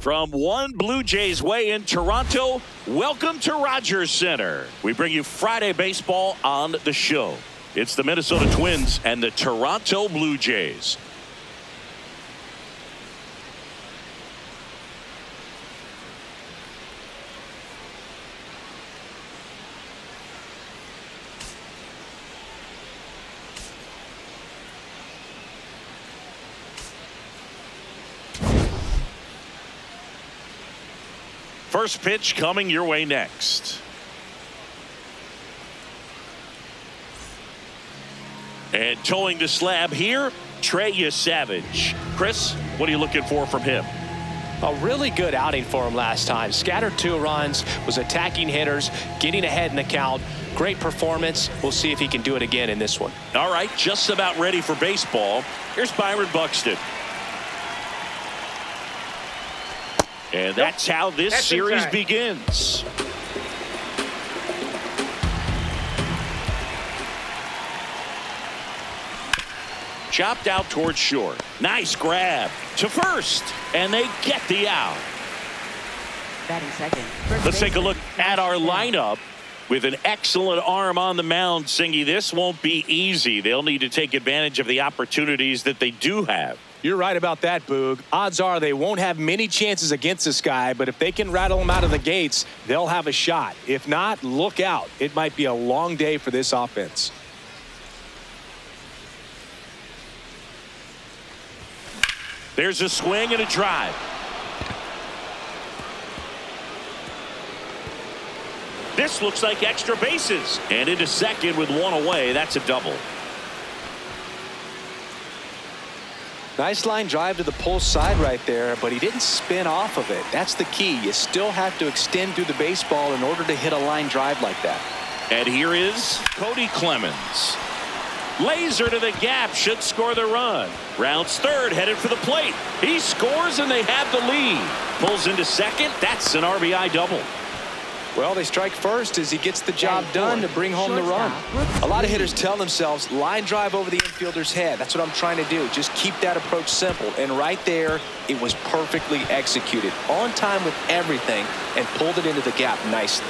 From one Blue Jays way in Toronto, welcome to Rogers Center. We bring you Friday baseball on the show. It's the Minnesota Twins and the Toronto Blue Jays. First pitch coming your way next. And towing the slab here, Trey Savage. Chris, what are you looking for from him? A really good outing for him last time. Scattered 2 runs, was attacking hitters, getting ahead in the count. Great performance. We'll see if he can do it again in this one. All right, just about ready for baseball. Here's Byron Buxton. And that's how this series begins. Chopped out towards short. Nice grab to first. And they get the out. Batting second. Let's take a look at our lineup. With an excellent arm on the mound, Singy, this won't be easy. They'll need to take advantage of the opportunities that they do have. You're right about that, Boog. Odds are they won't have many chances against this guy, but if they can rattle him out of the gates, they'll have a shot. If not, look out. It might be a long day for this offense. There's a swing and a drive. This looks like extra bases. And into second with 1 away. That's a double. Nice line drive to the pull side right there, but he didn't spin off of it. That's the key. You still have to extend through the baseball in order to hit a line drive like that. And here is Cody Clemens. Laser to the gap, should score the run. Rounds third, headed for the plate. He scores and they have the lead. Pulls into second. That's an RBI double. Well, they strike first as he gets the job done to bring home the run. A lot of hitters tell themselves line drive over the infielder's head. That's what I'm trying to do. Just keep that approach simple. And right there, it was perfectly executed. On time with everything and pulled it into the gap nicely.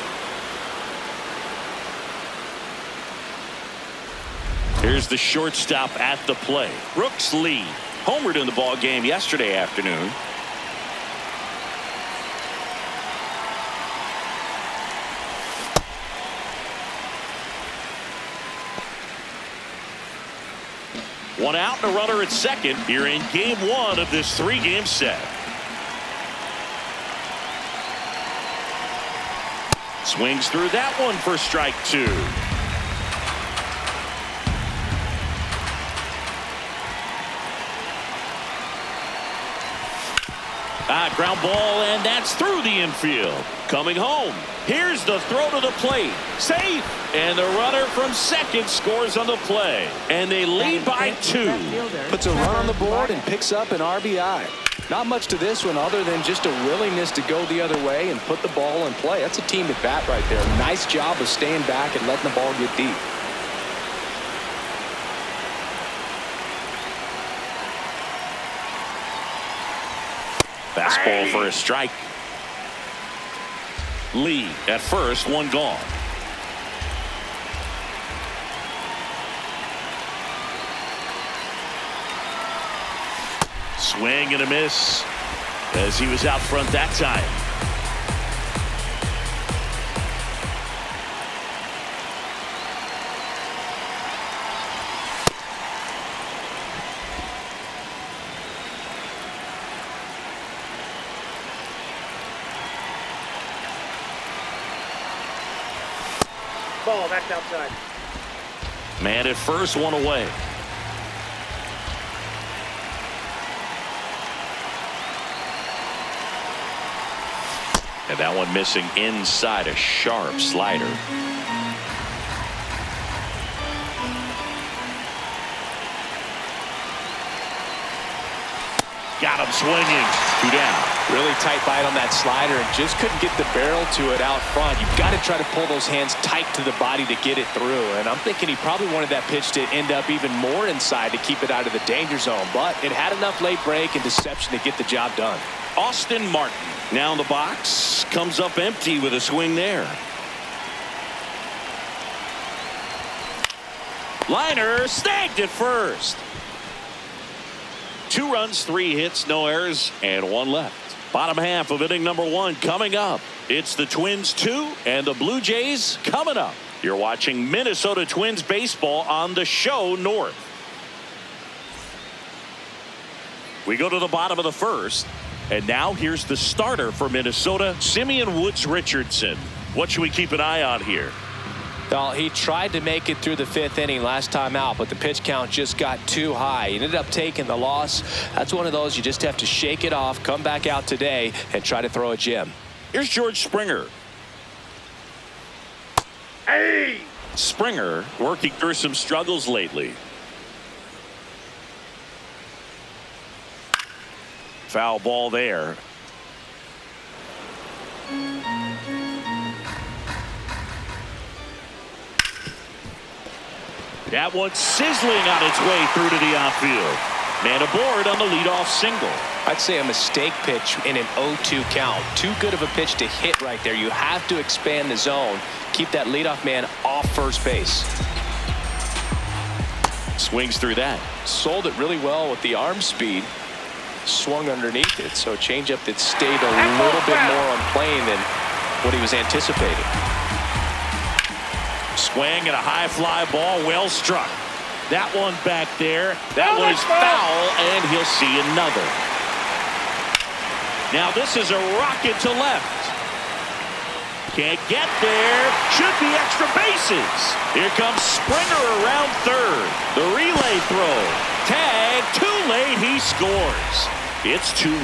Here's the shortstop at the play. Brooks Lee homered in the ball game yesterday afternoon. One out and a runner at second here in game 1 of this 3-game set. Swings through that one for strike 2. Ground ball, and that's through the infield. Coming home. Here's the throw to the plate. Safe. And the runner from second scores on the play. And they lead by 2. Puts a run on the board and picks up an RBI. Not much to this one other than just a willingness to go the other way and put the ball in play. That's a team at bat right there. Nice job of staying back and letting the ball get deep. Fastball for a strike. Lee at first, 1 gone. Swing and a miss as he was out front that time. Ball, that's outside. Man at first, 1 away. And that one missing inside, a sharp slider. Got him swinging. 2 down. Really tight bite on that slider and just couldn't get the barrel to it out front. You've got to try to pull those hands tight to the body to get it through. And I'm thinking he probably wanted that pitch to end up even more inside to keep it out of the danger zone. But it had enough late break and deception to get the job done. Austin Martin now in the box. Comes up empty with a swing there. Liner snagged at first. 2 runs, 3 hits, no errors, and 1 left. Bottom half of inning number 1 coming up. It's the Twins 2 and the Blue Jays coming up. You're watching Minnesota Twins baseball on the show North. We go to the bottom of the first, and now here's the starter for Minnesota, Simeon Woods Richardson. What should we keep an eye on here? Well, he tried to make it through the 5th inning last time out, but the pitch count just got too high. He ended up taking the loss. That's one of those you just have to shake it off, come back out today, and try to throw a gem. Here's George Springer. Hey! Springer working through some struggles lately. Foul ball there. That one's sizzling on its way through to the outfield. Man aboard on the leadoff single. I'd say a mistake pitch in an 0-2 count. Too good of a pitch to hit right there. You have to expand the zone. Keep that leadoff man off first base. Swings through that. Sold it really well with the arm speed. Swung underneath it. So a changeup that stayed a little bit more on plane than what he was anticipating. Swing and a high fly ball, well struck. That one back there. That one is foul, and he'll see another. Now this is a rocket to left. Can't get there. Should be extra bases. Here comes Springer around third. The relay throw. Tag, too late. He scores. It's 2-1.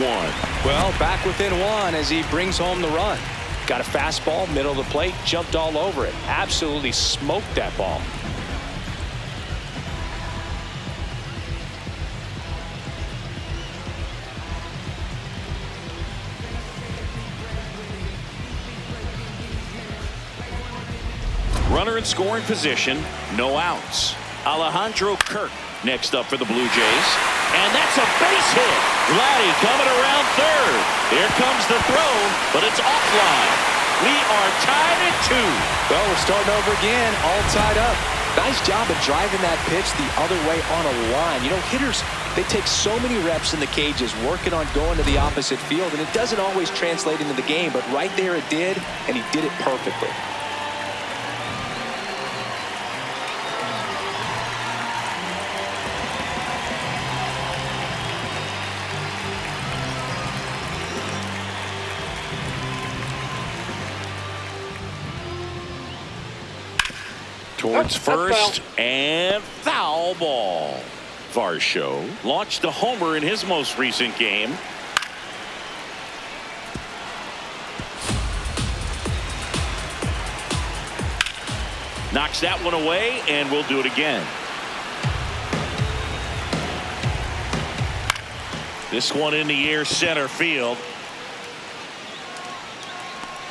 Well, back within 1 as he brings home the run. Got a fastball, middle of the plate, jumped all over it. Absolutely smoked that ball. Runner in scoring position, no outs. Alejandro Kirk next up for the Blue Jays. And that's a base hit. Vladdy coming around third. Here comes the throw, but it's offline. We are tied at 2. Well, we're starting over again, all tied up. Nice job of driving that pitch the other way on a line. You know, hitters, they take so many reps in the cages working on going to the opposite field, and it doesn't always translate into the game, but right there it did, and he did it perfectly. Towards first and foul ball. Varsho launched a homer in his most recent game. Knocks that one away, and we'll do it again. This one in the air center field.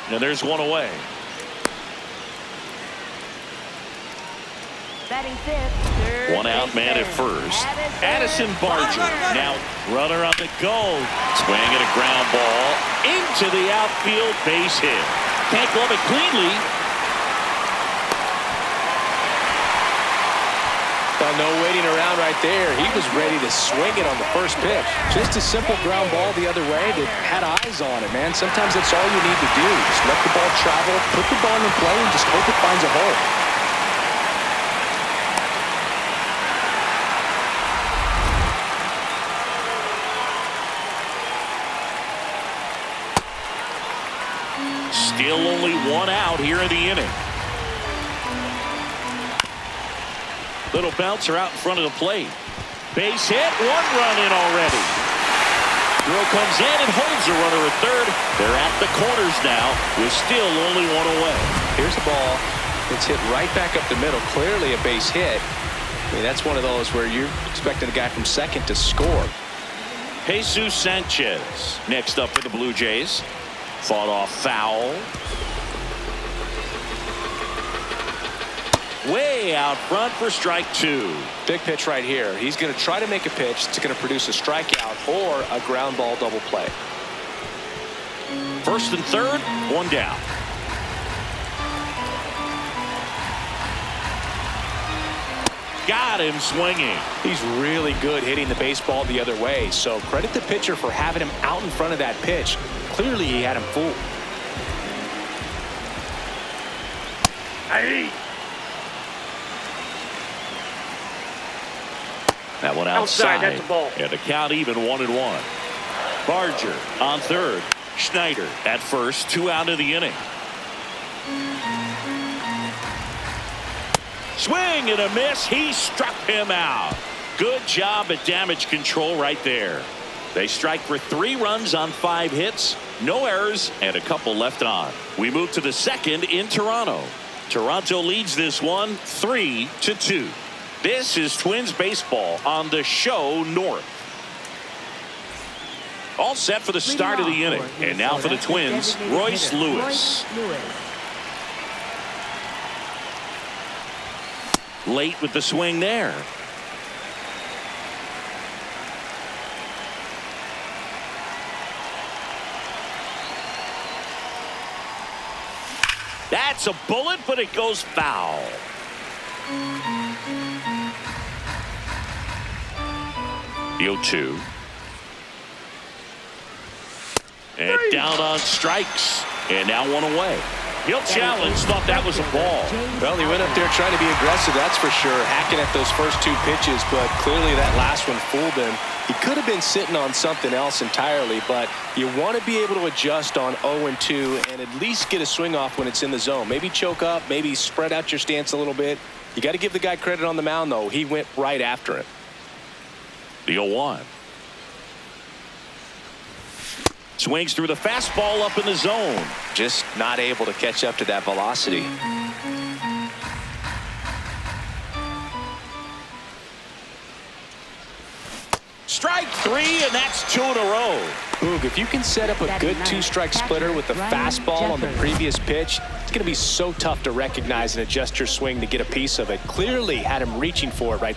And there's one away. Batting 5th. One out man at first. Addison Barger now runner up at goal. Swinging a ground ball into the outfield, base hit. Can't glove it cleanly. Well, no waiting around right there. He was ready to swing it on the first pitch. Just a simple ground ball the other way that had eyes on it, man. Sometimes that's all you need to do. Just let the ball travel, put the ball in play, and just hope it finds a hole. Still only one out here in the inning. Little bouncer out in front of the plate. Base hit, 1 run in already. Throw comes in and holds the runner at third. They're at the corners now with still only 1 away. Here's the ball. It's hit right back up the middle. Clearly a base hit. I mean, that's one of those where you're expecting a guy from second to score. Jesus Sanchez next up for the Blue Jays. Fought off foul. Way out front for strike 2. Big pitch right here. He's going to try to make a pitch that's going to produce a strikeout or a ground ball double play. First and third, one down. Got him swinging. He's really good hitting the baseball the other way, so credit the pitcher for having him out in front of that pitch. Clearly he had him fooled. Hey. That one outside. That's a ball. And the count even 1-1. Barger on third. Schneider at first. 2 out of the inning. Swing and a miss. He struck him out. Good job at damage control right there. They strike for 3 runs on 5 hits. No errors and a couple left on. We move to the second in Toronto. Toronto leads this one 3-2. This is Twins baseball on the show North. All set for the start of the inning. And now for the Twins, Royce Lewis. Late with the swing there. That's a bullet, but it goes foul. The 0-2. And down on strikes. And now 1 away. He'll challenge. Thought that was a ball. Well, he went up there trying to be aggressive, that's for sure. Hacking at those first 2 pitches, but clearly that last one fooled him. He could have been sitting on something else entirely, but you want to be able to adjust on 0-2 and at least get a swing off when it's in the zone. Maybe choke up, maybe spread out your stance a little bit. You got to give the guy credit on the mound, though. He went right after it. The 0-1. Swings through the fastball up in the zone. Just not able to catch up to that velocity. Strike 3, and that's 2 in a row. Boog, if you can set up a good 2-strike splitter with the fastball on the previous pitch, it's going to be so tough to recognize and adjust your swing to get a piece of it. Clearly had him reaching for it right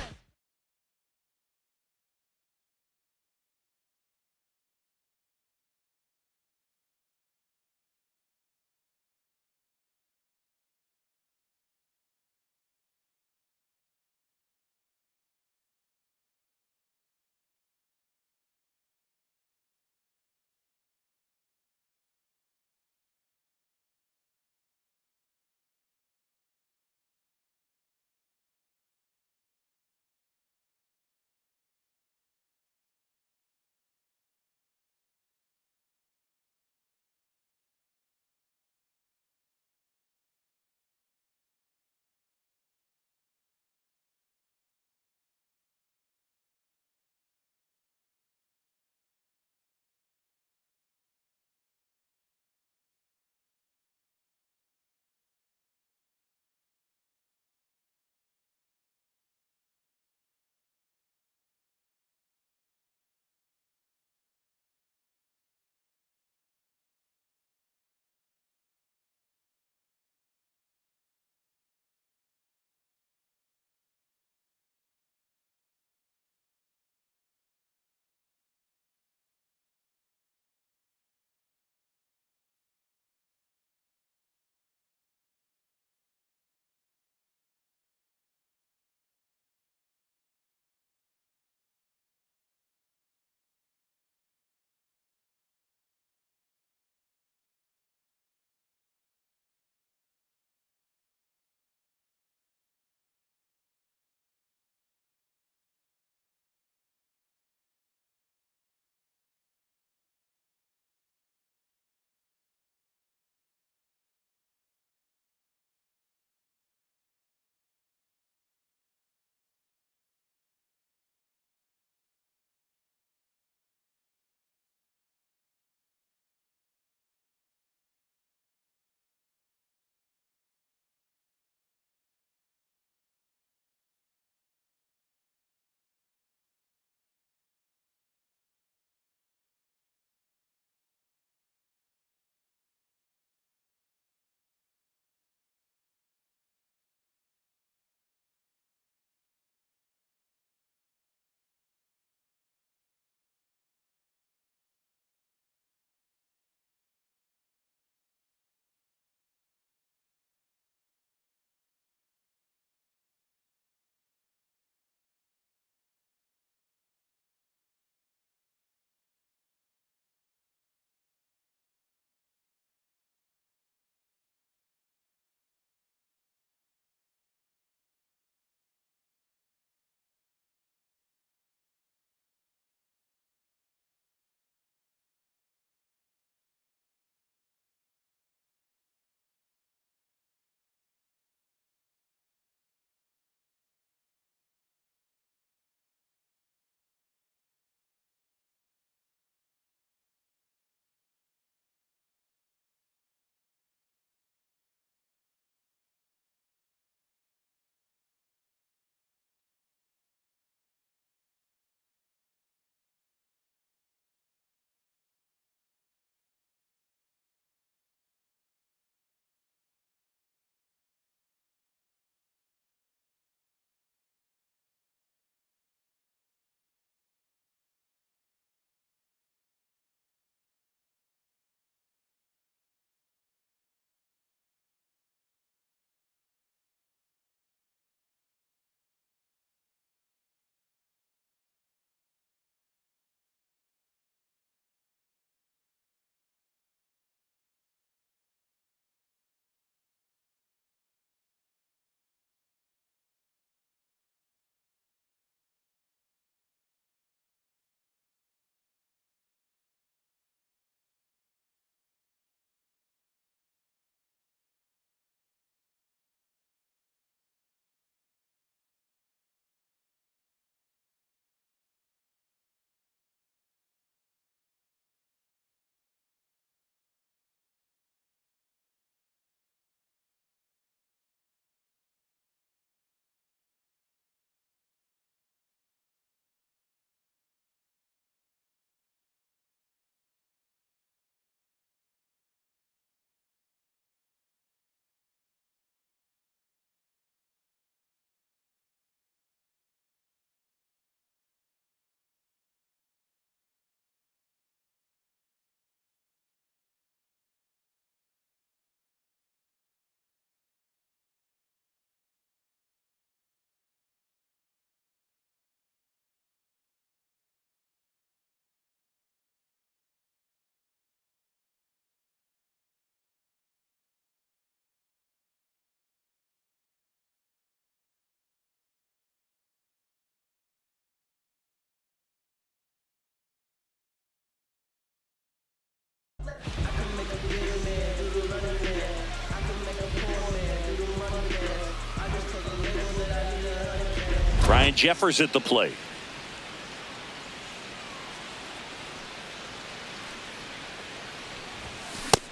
Ryan Jeffers at the plate.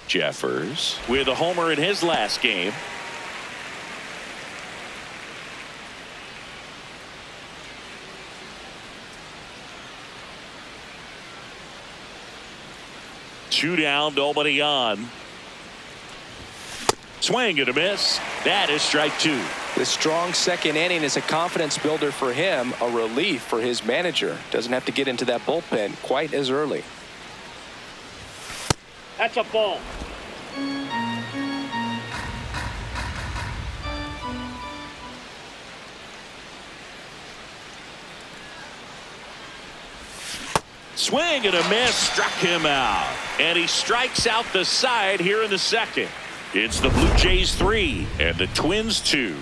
Jeffers with a homer in his last game. Two down, nobody on. Swing and a miss. That is strike two. The strong second inning is a confidence builder for him, a relief for his manager. Doesn't have to get into that bullpen quite as early. That's a ball. Swing and a miss, struck him out. And he strikes out the side here in the second. It's the Blue Jays 3 and the Twins 2.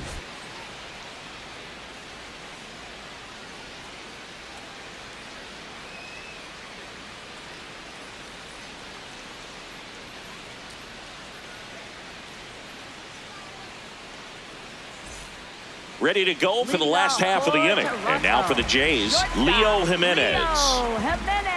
Ready to go for the last half of the inning. And now for the Jays, Leo Jimenez. Leo Jimenez.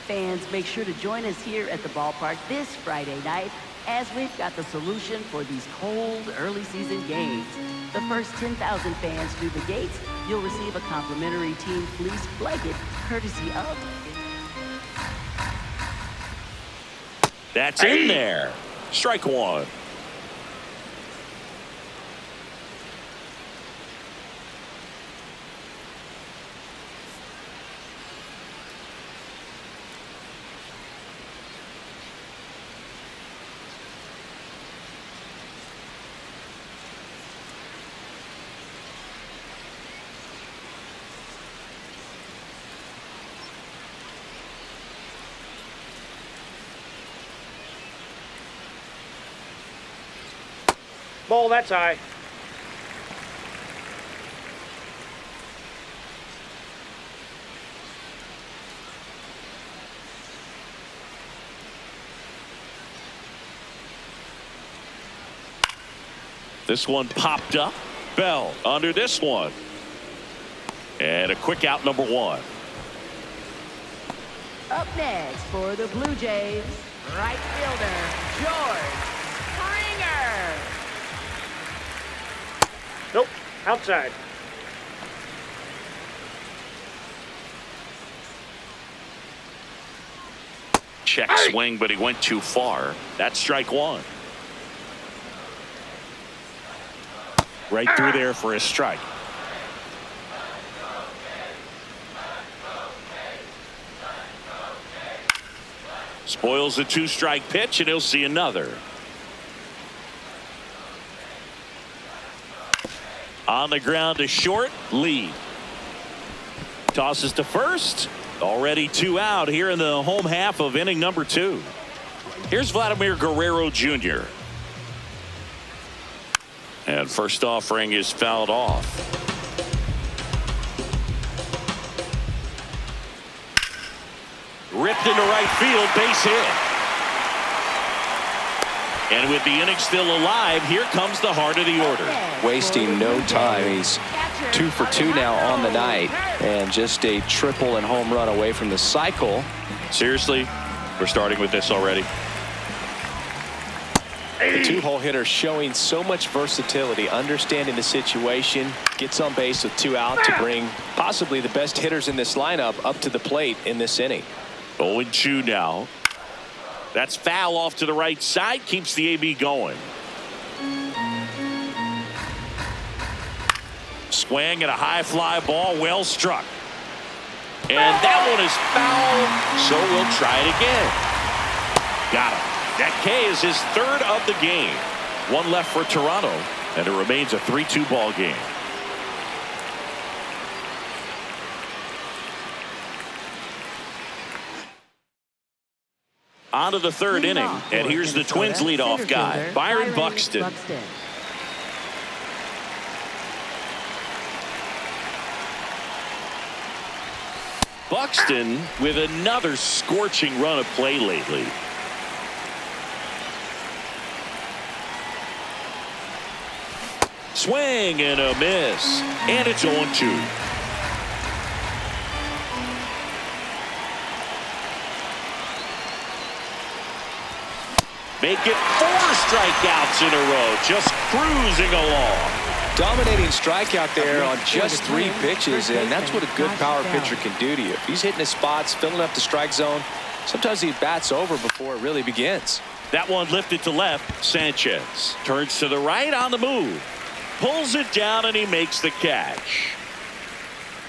Fans, make sure to join us here at the ballpark this Friday night as we've got the solution for these cold early season games. The first 10,000 fans through the gates, you'll receive a complimentary team fleece blanket courtesy of... That's in there. Strike one. Ball, that's high. This one popped up. Bell under this one. And a quick out, number one. Up next for the Blue Jays, right fielder, George Springer. Nope, outside. Check swing, but he went too far. That's strike one. Right through there for a strike. Spoils a two-strike pitch, and he'll see another. On the ground to short, Lee. Tosses to first. Already two out here in the home half of inning number two. Here's Vladimir Guerrero Jr. And first offering is fouled off. Ripped into right field, base hit. And with the inning still alive, here comes the heart of the order. Wasting no time. He's 2 for 2 now on the night, and just a triple and home run away from the cycle. Seriously, we're starting with this already. The two-hole hitter showing so much versatility, understanding the situation, gets on base with 2 out to bring possibly the best hitters in this lineup up to the plate in this inning. 0-2 now. That's foul off to the right side, keeps the AB going. Swing and a high fly ball, well struck. And that one is foul, so we'll try it again. Got him. That K is his third of the game. One left for Toronto, and it remains a 3-2 ball game. On to the third inning, and here's the Twins leadoff guy, Byron Buxton. Buxton with another scorching run of play lately. Swing and a miss, and it's 0-2. Make it 4 strikeouts in a row, just cruising along. Dominating strikeout there on just 3 pitches, and that's what a good power pitcher can do to you. If he's hitting his spots, filling up the strike zone, sometimes he bats over before it really begins. That one lifted to left. Sanchez turns to the right on the move. Pulls it down, and he makes the catch.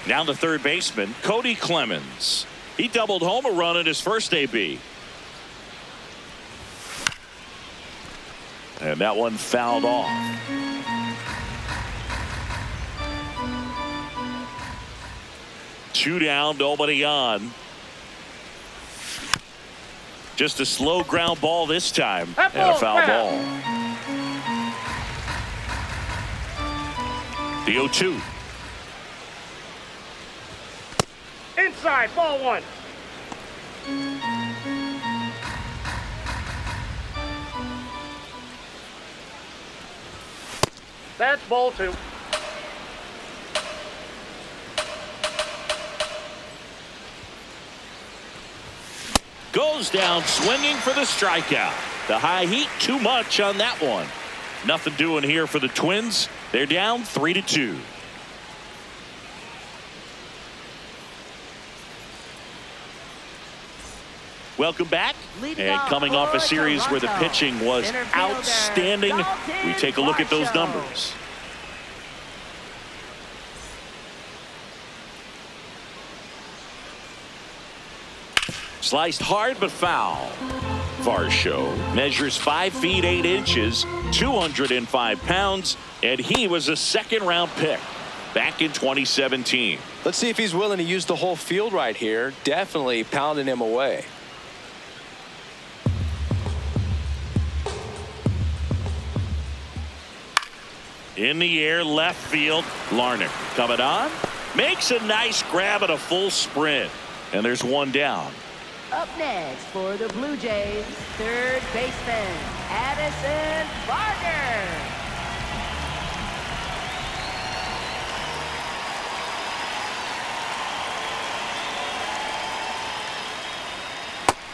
Now the third baseman, Cody Clemens. He doubled home a run in his first AB. And that one fouled off. Two down, nobody on. Just a slow ground ball this time, and a foul ball. The 0-2. Inside, ball 1. That's ball 2. Goes down swinging for the strikeout. The high heat too much on that one. Nothing doing here for the Twins. They're down 3-2. Welcome back. And coming off a series where the pitching was outstanding, we take a look at those numbers. Sliced hard but foul. Varsho measures 5 feet 8 inches, 205 pounds, and he was a second-round pick back in 2017. Let's see if he's willing to use the whole field right here. Definitely pounding him away. In the air, left field. Larnach coming on. Makes a nice grab at a full sprint. And there's one down. Up next for the Blue Jays, third baseman, Addison Barger.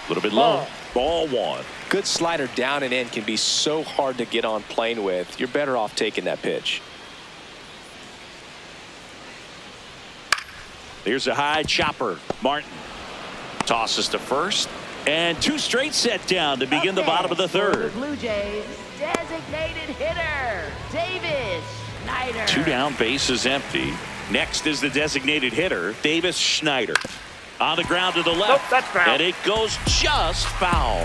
A little bit low. Ball 1. Good slider down and in can be so hard to get on plane with. You're better off taking that pitch. Here's a high chopper. Martin tosses to first, and 2 straight set down to begin the bottom of the third. The Blue Jays designated hitter, Davis Schneider. 2 down, bases empty. Next is the designated hitter, Davis Schneider. On the ground to the left. Nope, that's foul. And it goes just foul.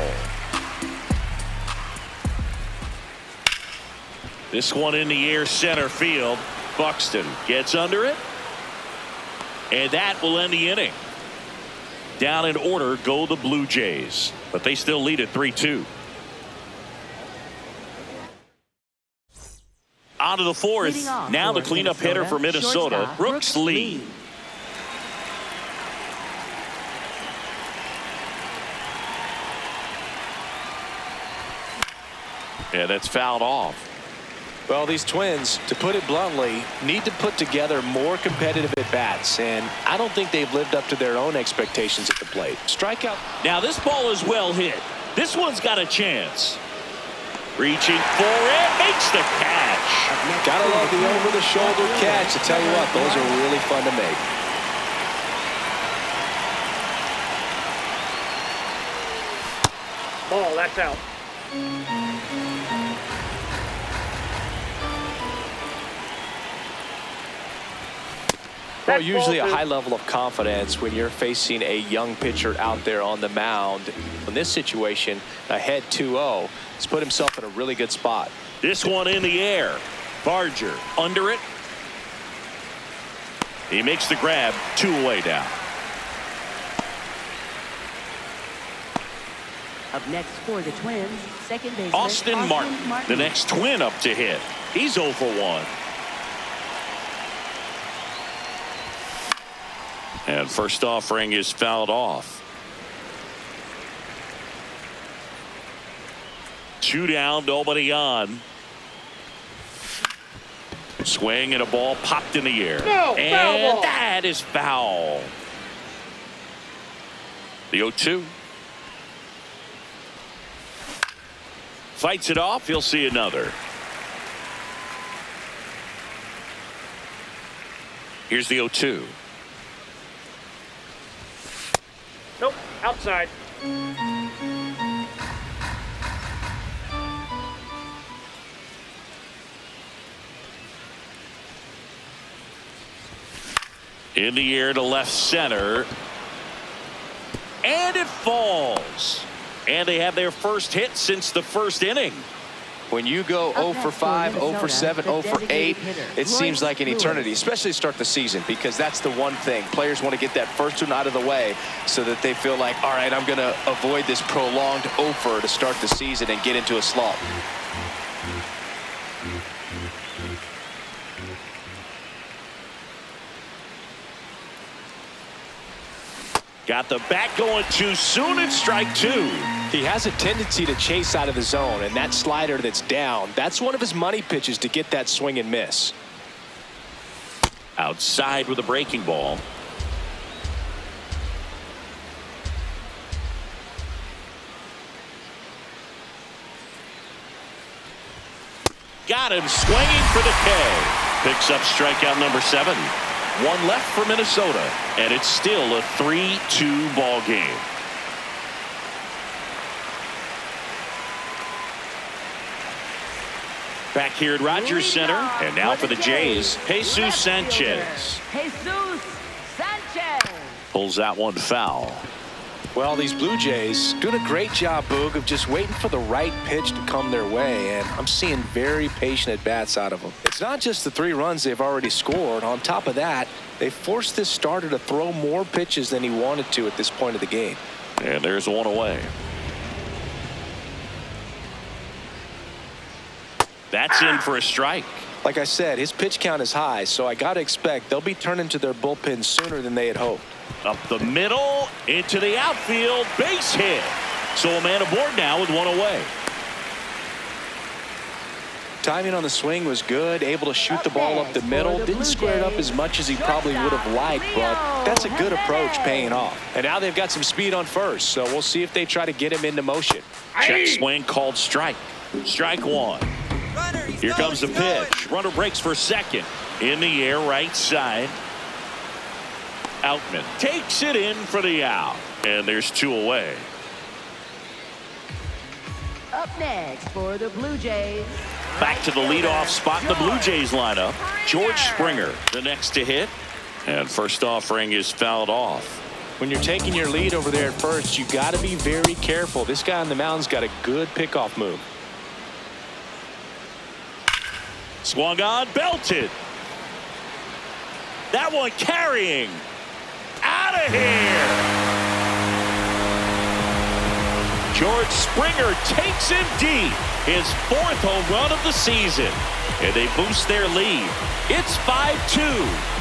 This one in the air, center field. Buxton gets under it. And that will end the inning. Down in order go the Blue Jays, but they still lead at 3-2. On to the fourth. Now the cleanup hitter for Minnesota, Brooks Lee. Yeah, that's fouled off. Well, these Twins, to put it bluntly, need to put together more competitive at-bats, and I don't think they've lived up to their own expectations at the plate. Strikeout. Now this ball is well hit. This one's got a chance. Reaching for it, makes the catch. Gotta love the over-the-shoulder catch. I tell you what, those are really fun to make. Ball, that's out. Well, usually a high level of confidence when you're facing a young pitcher out there on the mound. In this situation, ahead 2-0, he's put himself in a really good spot. This one in the air. Barger under it. He makes the grab, 2 away now. Up next for the Twins, second baseman Austin Martin, the next Twin up to hit. He's 0 for 1. And first offering is fouled off. 2 down, nobody on. Swing and a ball popped in the air. No, and foul ball. That is foul. The 0-2. Fights it off. He'll see another. Here's the 0-2. Nope, outside. In the air to left center. And it falls. And they have their first hit since the first inning. When you go 0 for 5, 0 for 7, 0 for 8, it seems like an eternity, especially to start the season, because that's the one thing. Players want to get that first one out of the way so that they feel like, all right, I'm going to avoid this prolonged 0 for to start the season and get into a slump. Got the bat going too soon at strike 2. He has a tendency to chase out of the zone, and that slider that's down, that's one of his money pitches to get that swing and miss. Outside with a breaking ball. Got him swinging for the K. Picks up strikeout number 7. 1 left for Minnesota, and it's still a 3-2 ball game. Back here at Rogers Center, and now for the Jays, Jesus Sanchez. Jesus Sanchez Pulls that one foul. Well, these Blue Jays doing a great job, Boog, of just waiting for the right pitch to come their way, and I'm seeing very patient at-bats out of them. It's not just the 3 runs they've already scored. On top of that, they forced this starter to throw more pitches than he wanted to at this point of the game. And there's 1 away. That's in for a strike. Like I said, his pitch count is high, so I got to expect they'll be turning to their bullpen sooner than they had hoped. Up the middle, into the outfield, base hit. So a man aboard now with 1 away. Timing on the swing was good, able to shoot the ball up the middle. Didn't square it up as much as he probably would have liked, but that's a good approach paying off. And now they've got some speed on first, so we'll see if they try to get him into motion. Check swing called strike. Strike 1. Here comes the pitch. Runner breaks for second. In the air, right side. Outman takes it in for the out. And there's 2 away. up next for the Blue Jays. Back to the leadoff spot in the Blue Jays lineup. George Springer, the next to hit. And first offering is fouled off. When you're taking your lead over there at first, you got to be very careful. This guy on the mound's got a good pickoff move. Swung on, belted. That one carrying. Out of here. George Springer takes him deep. His 4th home run of the season. And they boost their lead. It's 5-2.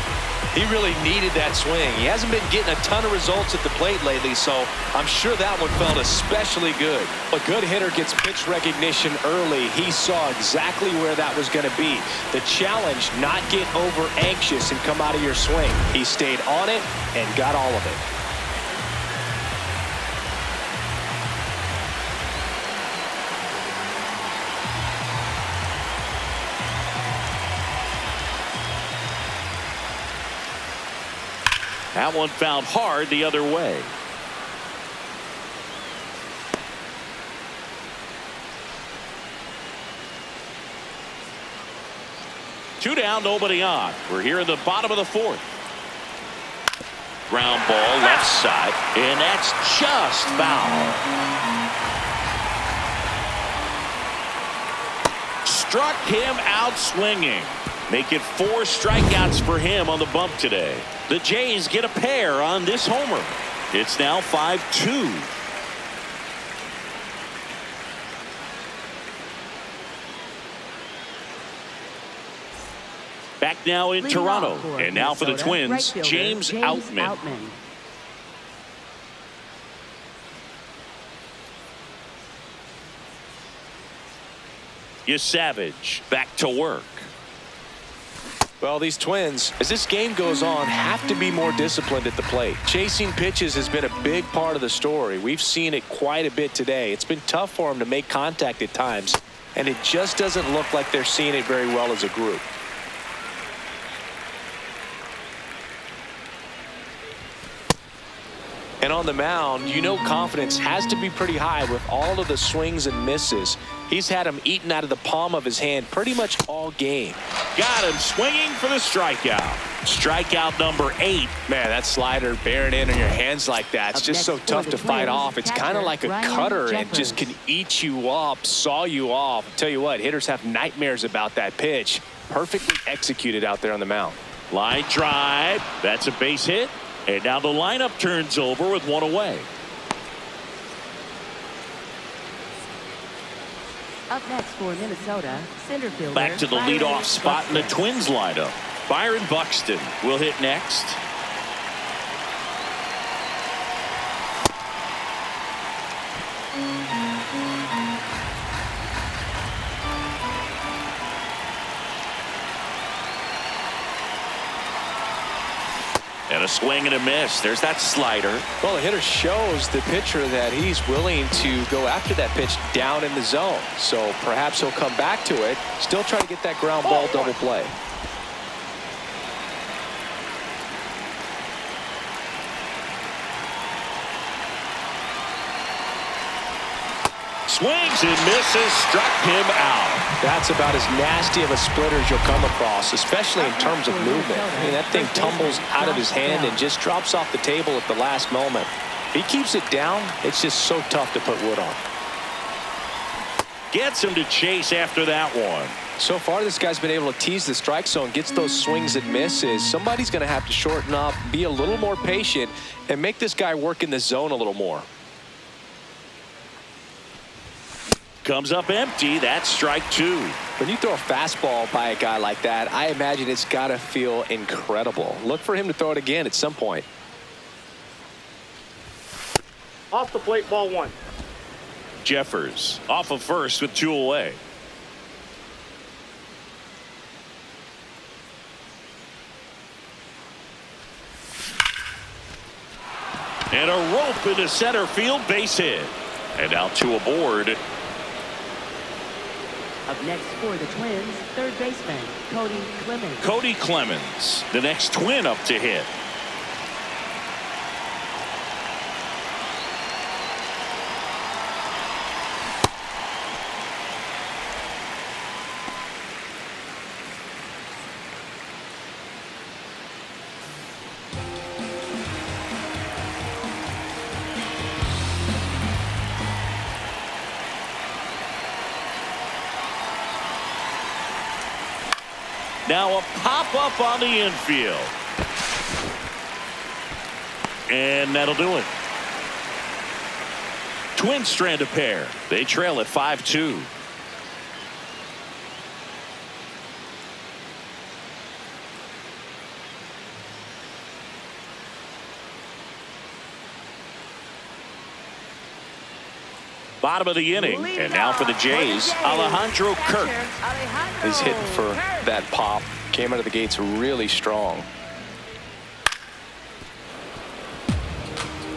He really needed that swing. He hasn't been getting a ton of results at the plate lately, so I'm sure that one felt especially good. A good hitter gets pitch recognition early. He saw exactly where that was going to be. The challenge, not get over anxious and come out of your swing. He stayed on it and got all of it. That one found hard the other way. Two down, nobody on. We're here in the bottom of the 4th. Ground ball left side, and that's just foul. Struck him out swinging. Make it 4 strikeouts for him on the bump today. The Jays get a pair on this homer. It's now 5-2. Back now in Toronto. And now for the Twins, James Outman. Savage back to work. Well, these Twins, as this game goes on, have to be more disciplined at the plate. Chasing pitches has been a big part of the story. We've seen it quite a bit today. It's been tough for them to make contact at times, and it just doesn't look like they're seeing it very well as a group. And on the mound, you know confidence has to be pretty high with all of the swings and misses. He's had them eaten out of the palm of his hand pretty much all game. Got him swinging for the strikeout. Strikeout number 8. Man, that slider bearing in on your hands like that, it's just so tough to fight off. It's kind of like a cutter and just can eat you up, saw you off. I'll tell you what, hitters have nightmares about that pitch. Perfectly executed out there on the mound. Line drive. That's a base hit. And now the lineup turns over with 1 away. Up next for Minnesota, center fielder. Back to the leadoff spot in the Twins lineup. Byron Buxton will hit next. And a swing and a miss. There's that slider. Well, the hitter shows the pitcher that he's willing to go after that pitch down in the zone. So perhaps he'll come back to it. Still try to get that ground ball double play. Swings and misses, struck him out. That's about as nasty of a splitter as you'll come across, especially in terms of movement. I mean, that thing tumbles out of his hand and just drops off the table at the last moment. If he keeps it down, it's just so tough to put wood on. Gets him to chase after that one. So far, this guy's been able to tease the strike zone, gets those swings and misses. Somebody's going to have to shorten up, be a little more patient, and make this guy work in the zone a little more. Comes up empty. That's strike 2. When you throw a fastball by a guy like that, I imagine it's got to feel incredible. Look for him to throw it again at some point. Off the plate, ball 1. Jeffers off of first with 2 away. And a rope into center field, base hit. And now 2 aboard. Up next for the Twins, third baseman, Cody Clemens. Cody Clemens, the next Twin up to hit. Now a pop-up on the infield. And that'll do it. Twins strand a pair. They trail at 5-2. Bottom of the inning, and now for the Jays, Alejandro Kirk. He's hitting for that pop. Came out of the gates really strong.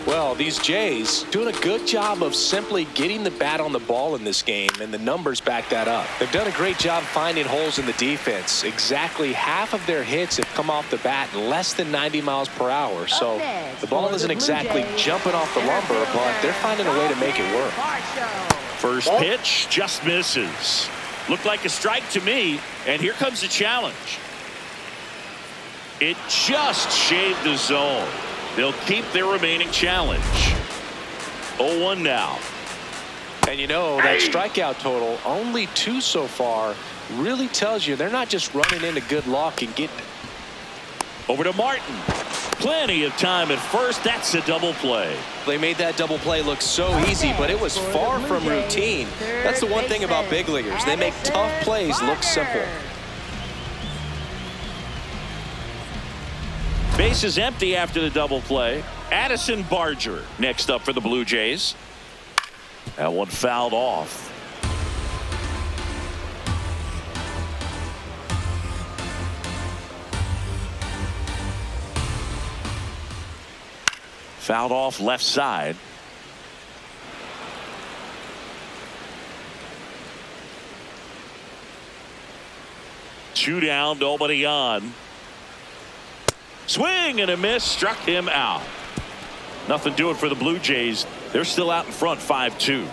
Well, these Jays doing a good job of simply getting the bat on the ball in this game, and the numbers back that up. They've done a great job finding holes in the defense. Exactly half of their hits have come off the bat in less than 90 miles per hour. So the ball isn't exactly jumping off the lumber, but they're finding a way to make it work. First pitch just misses. Looked like a strike to me, and here comes the challenge. It just shaved the zone. They'll keep their remaining challenge. 0-1 now. And you know, that strikeout total, only 2 so far, really tells you they're not just running into good luck and getting. Over to Martin. Plenty of time at first. That's a double play. They made that double play look so easy, but it was far from routine. That's the one thing about big leaguers. They make tough plays look simple. Base is empty after the double play. Addison Barger next up for the Blue Jays. That one fouled off. Fouled off left side. Two down, nobody on. Swing and a miss, struck him out. Nothing doing for the Blue Jays. They're still out in front 5-2.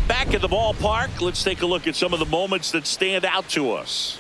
Back at the ballpark, let's take a look at some of the moments that stand out to us.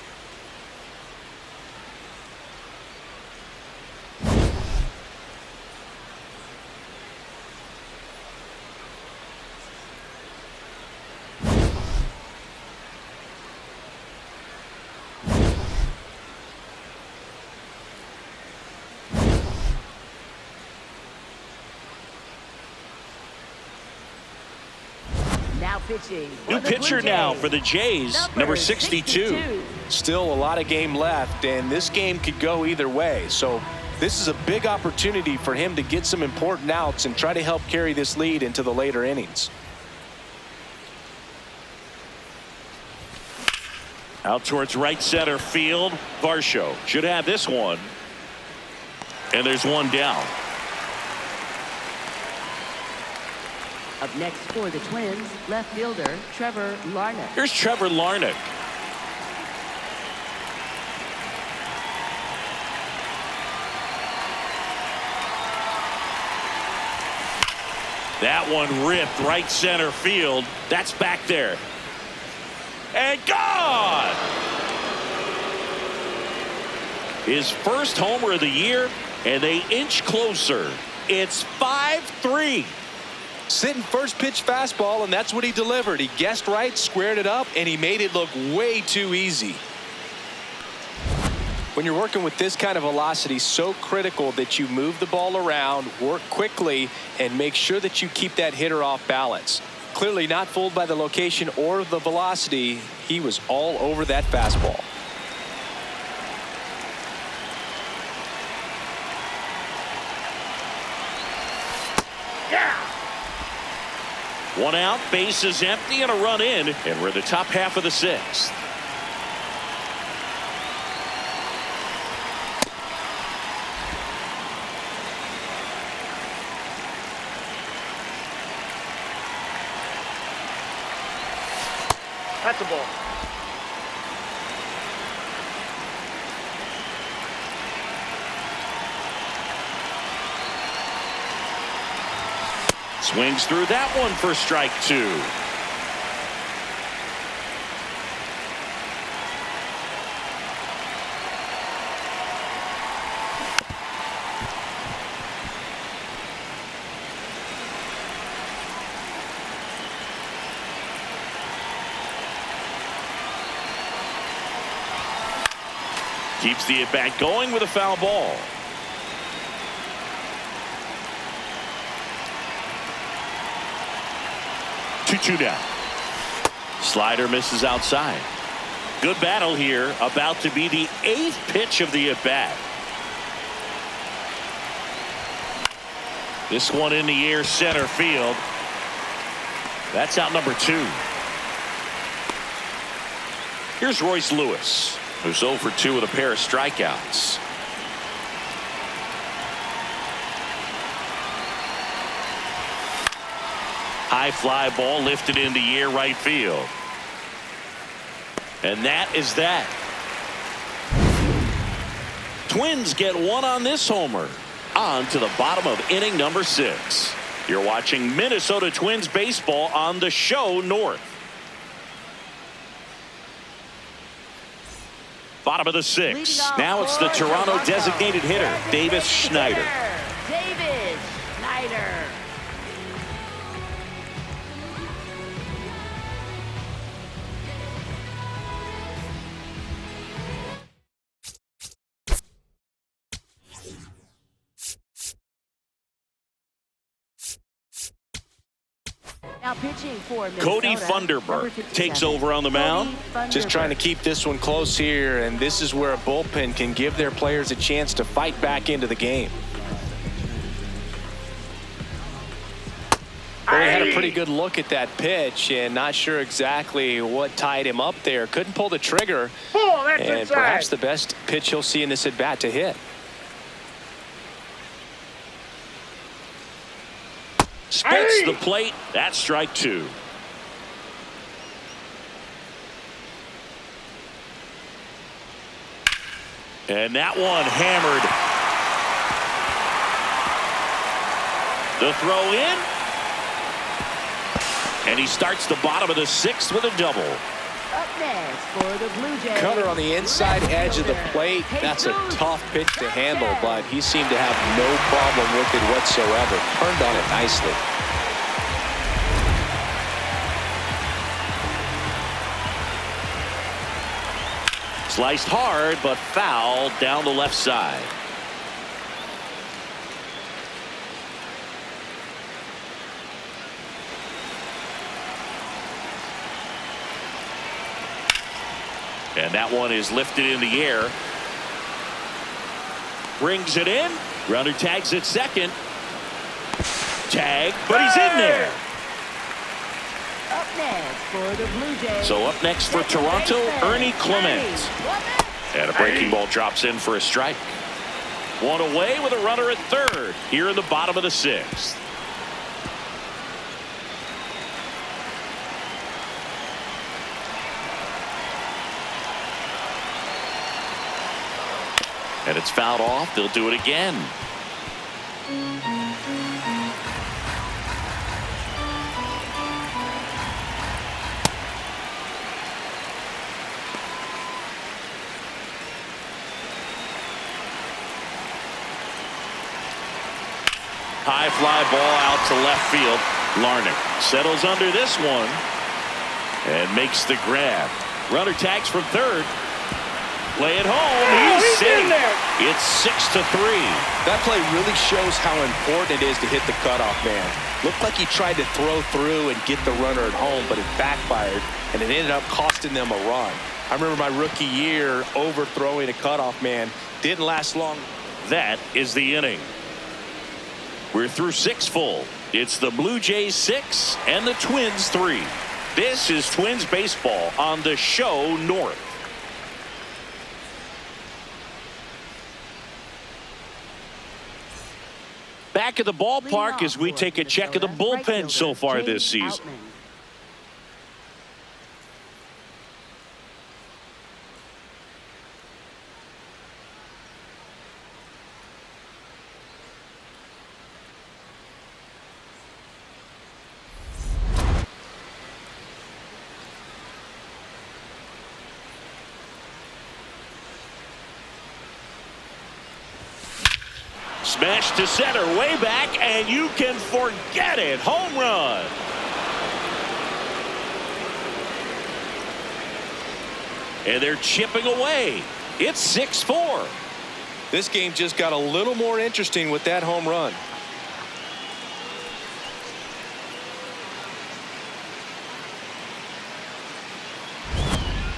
New pitcher now for the Jays, number 62. Still a lot of game left, and this game could go either way. So this is a big opportunity for him to get some important outs and try to help carry this lead into the later innings. Out towards right center field. Varsho should have this one. And there's one down. Up next for the Twins, left fielder Trevor Larnach. Here's Trevor Larnach. That one ripped right center field. That's back there. And gone! His first homer of the year, and they inch closer. It's 5-3. Sitting first pitch fastball, and that's what he delivered. He guessed right, squared it up, and he made it look way too easy. When you're working with this kind of velocity, so critical that you move the ball around, work quickly, and make sure that you keep that hitter off balance. Clearly not fooled by the location or the velocity. He was all over that fastball. One out, base is empty, and a run in, and we're in the top half of the sixth. That's a ball. Swings through that one for strike 2. Keeps the at-bat going with a foul ball. Two down. Slider misses outside. Good battle here. About to be the 8th pitch of the at-bat. This one in the air, center field. That's out number 2. Here's Royce Lewis, who's 0 for 2 with a pair of strikeouts. High fly ball lifted in the air, right field. And that is that. Twins get one on this homer. On to the bottom of inning number 6. You're watching Minnesota Twins baseball on the show North. Bottom of the sixth. Now it's the Toronto designated hitter, Davis Schneider. Davis Schneider. Now pitching for Minnesota, Cody Funderburk takes over on the mound. Just trying to keep this one close here, and this is where a bullpen can give their players a chance to fight back into the game. Well, he had a pretty good look at that pitch and not sure exactly what tied him up there. Couldn't pull the trigger, and perhaps the best pitch he'll see in this at-bat to hit. Spits the plate. That's strike two. And that one hammered. The throw in. And he starts the bottom of the sixth with a double. Up next for the Blue Jays. Cutter on the inside edge of the plate. That's a tough pitch to handle, but he seemed to have no problem with it whatsoever. Turned on it nicely. Sliced hard, but foul down the left side. And that one is lifted in the air. Brings it in. Runner tags at second. Tag, but he's in there. Up next for the Blue Jays. So up next for Toronto, Ernie Clements. And a breaking ball drops in for a strike. One away with a runner at third here in the bottom of the sixth. And it's fouled off. They'll do it again. High fly ball out to left field. Larnach settles under this one and makes the grab. Runner tags from third. Play it home. He's safe. It's 6-3. That play really shows how important it is to hit the cutoff man. Looked like he tried to throw through and get the runner at home, but it backfired, and it ended up costing them a run. I remember my rookie year overthrowing a cutoff man. Didn't last long. That is the inning. We're through 6 full. It's the Blue Jays 6 and the Twins 3. This is Twins baseball on the show North. Back at the ballpark as we take a check of the bullpen so far this season. Smash to center, way back, and you can forget it. Home run. And they're chipping away. It's 6-4. This game just got a little more interesting with that home run.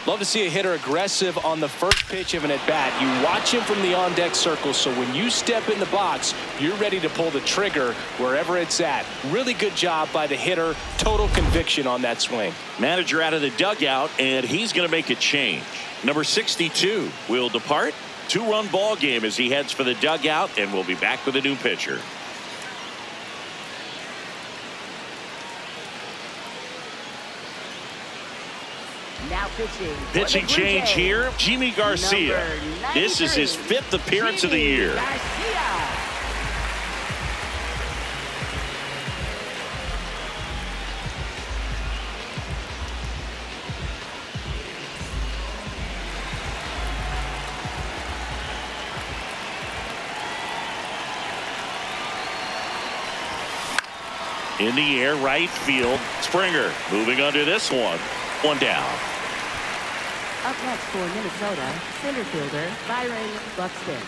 Love to see a hitter aggressive on the first pitch of an at-bat. You watch him from the on-deck circle, so when you step in the box, you're ready to pull the trigger wherever it's at. Really good job by the hitter. Total conviction on that swing. Manager out of the dugout, and he's going to make a change. Number 62 will depart. 2-run ball game as he heads for the dugout, and we'll be back with a new pitcher. Now pitching change here. Jimmy Garcia. This is his 5th appearance of the year. In the air, right field. Springer moving under this one. One down. Up next for Minnesota, center fielder Byron Buxton.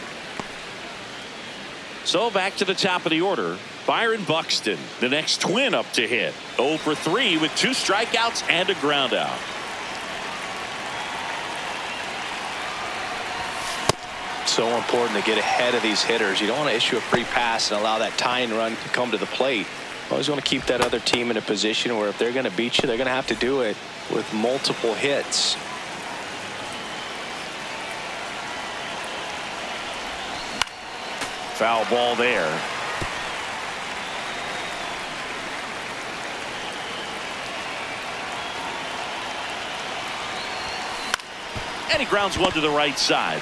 So back to the top of the order. Byron Buxton, the next Twin up to hit. 0 for 3 with 2 strikeouts and a ground out. So important to get ahead of these hitters. You don't want to issue a free pass and allow that tying run to come to the plate. Always want to keep that other team in a position where if they're going to beat you, they're going to have to do it with multiple hits. Foul ball there. And he grounds one to the right side.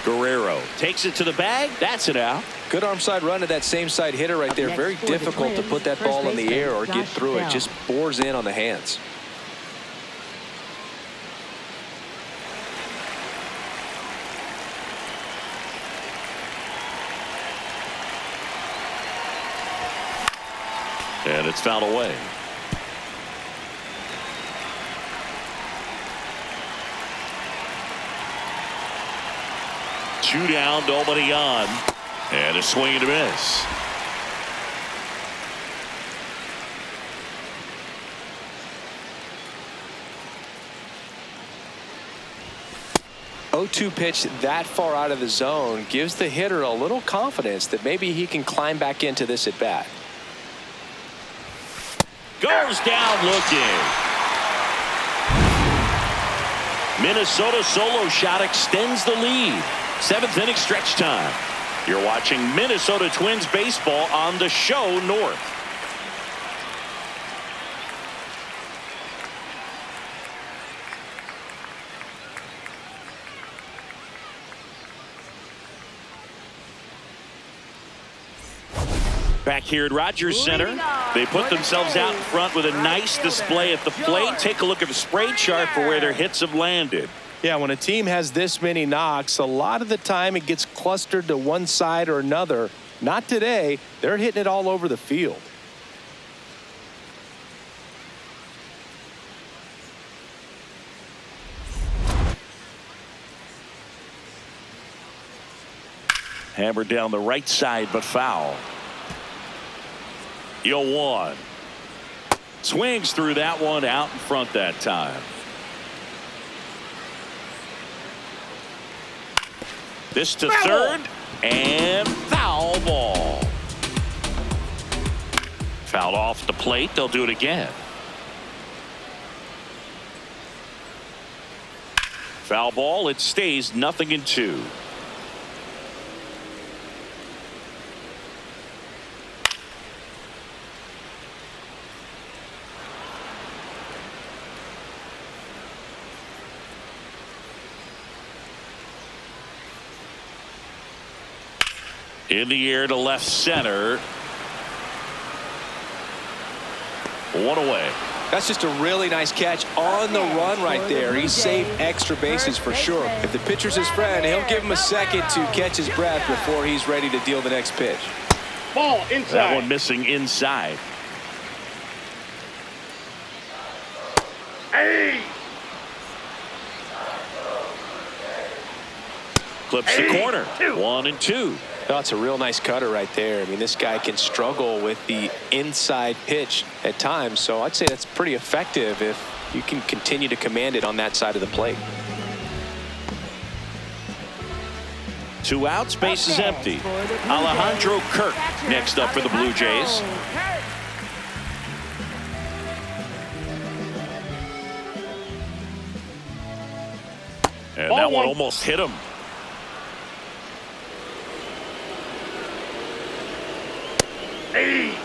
Guerrero takes it to the bag. That's it out. Good arm side run to that same side hitter right there. Very difficult to put that ball in the air or get through it. Just bores in on the hands. And it's fouled away. Two down, nobody on. And a swing and a miss. Oh-2 pitch that far out of the zone gives the hitter a little confidence that maybe he can climb back into this at bat. Goes down looking. Minnesota solo shot extends the lead. 7th inning stretch time. You're watching Minnesota Twins baseball on the show North. Back here at Rogers Center, they put themselves out in front with a nice display at the plate. Take a look at the spray chart for where their hits have landed. Yeah, when a team has this many knocks, a lot of the time it gets clustered to one side or another. Not today. They're hitting it all over the field. Hammered down the right side, but foul. 0-1. Swings through that one, out in front that time. This to third, and foul ball. Fouled off the plate. They'll do it again. Foul ball. It stays 0-2. In the air to left center. One away. That's just a really nice catch on the run right there. He saved extra bases for sure. If the pitcher's his friend, he'll give him a second to catch his breath before he's ready to deal the next pitch. Ball inside. That one missing inside. Hey! Clips the corner. 1-2. That's a real nice cutter right there. I mean, this guy can struggle with the inside pitch at times, so I'd say that's pretty effective if you can continue to command it on that side of the plate. 2 outs, base is empty. Alejandro Kirk next up for the Blue Jays. And that one almost hit him. Hey!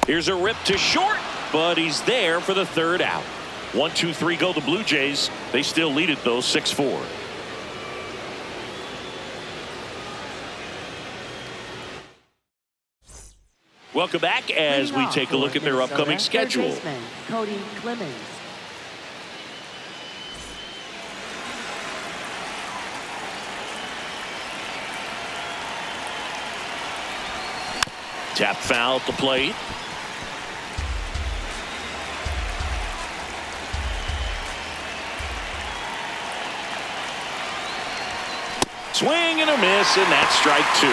Here's a rip to short, but he's there for the 3rd out. 1-2-3 go the Blue Jays. They still lead it though, 6-4. Welcome back as we take a look at their upcoming schedule. Baseman, Cody Clemens. Tap foul at the plate. Swing and a miss, and that's strike two.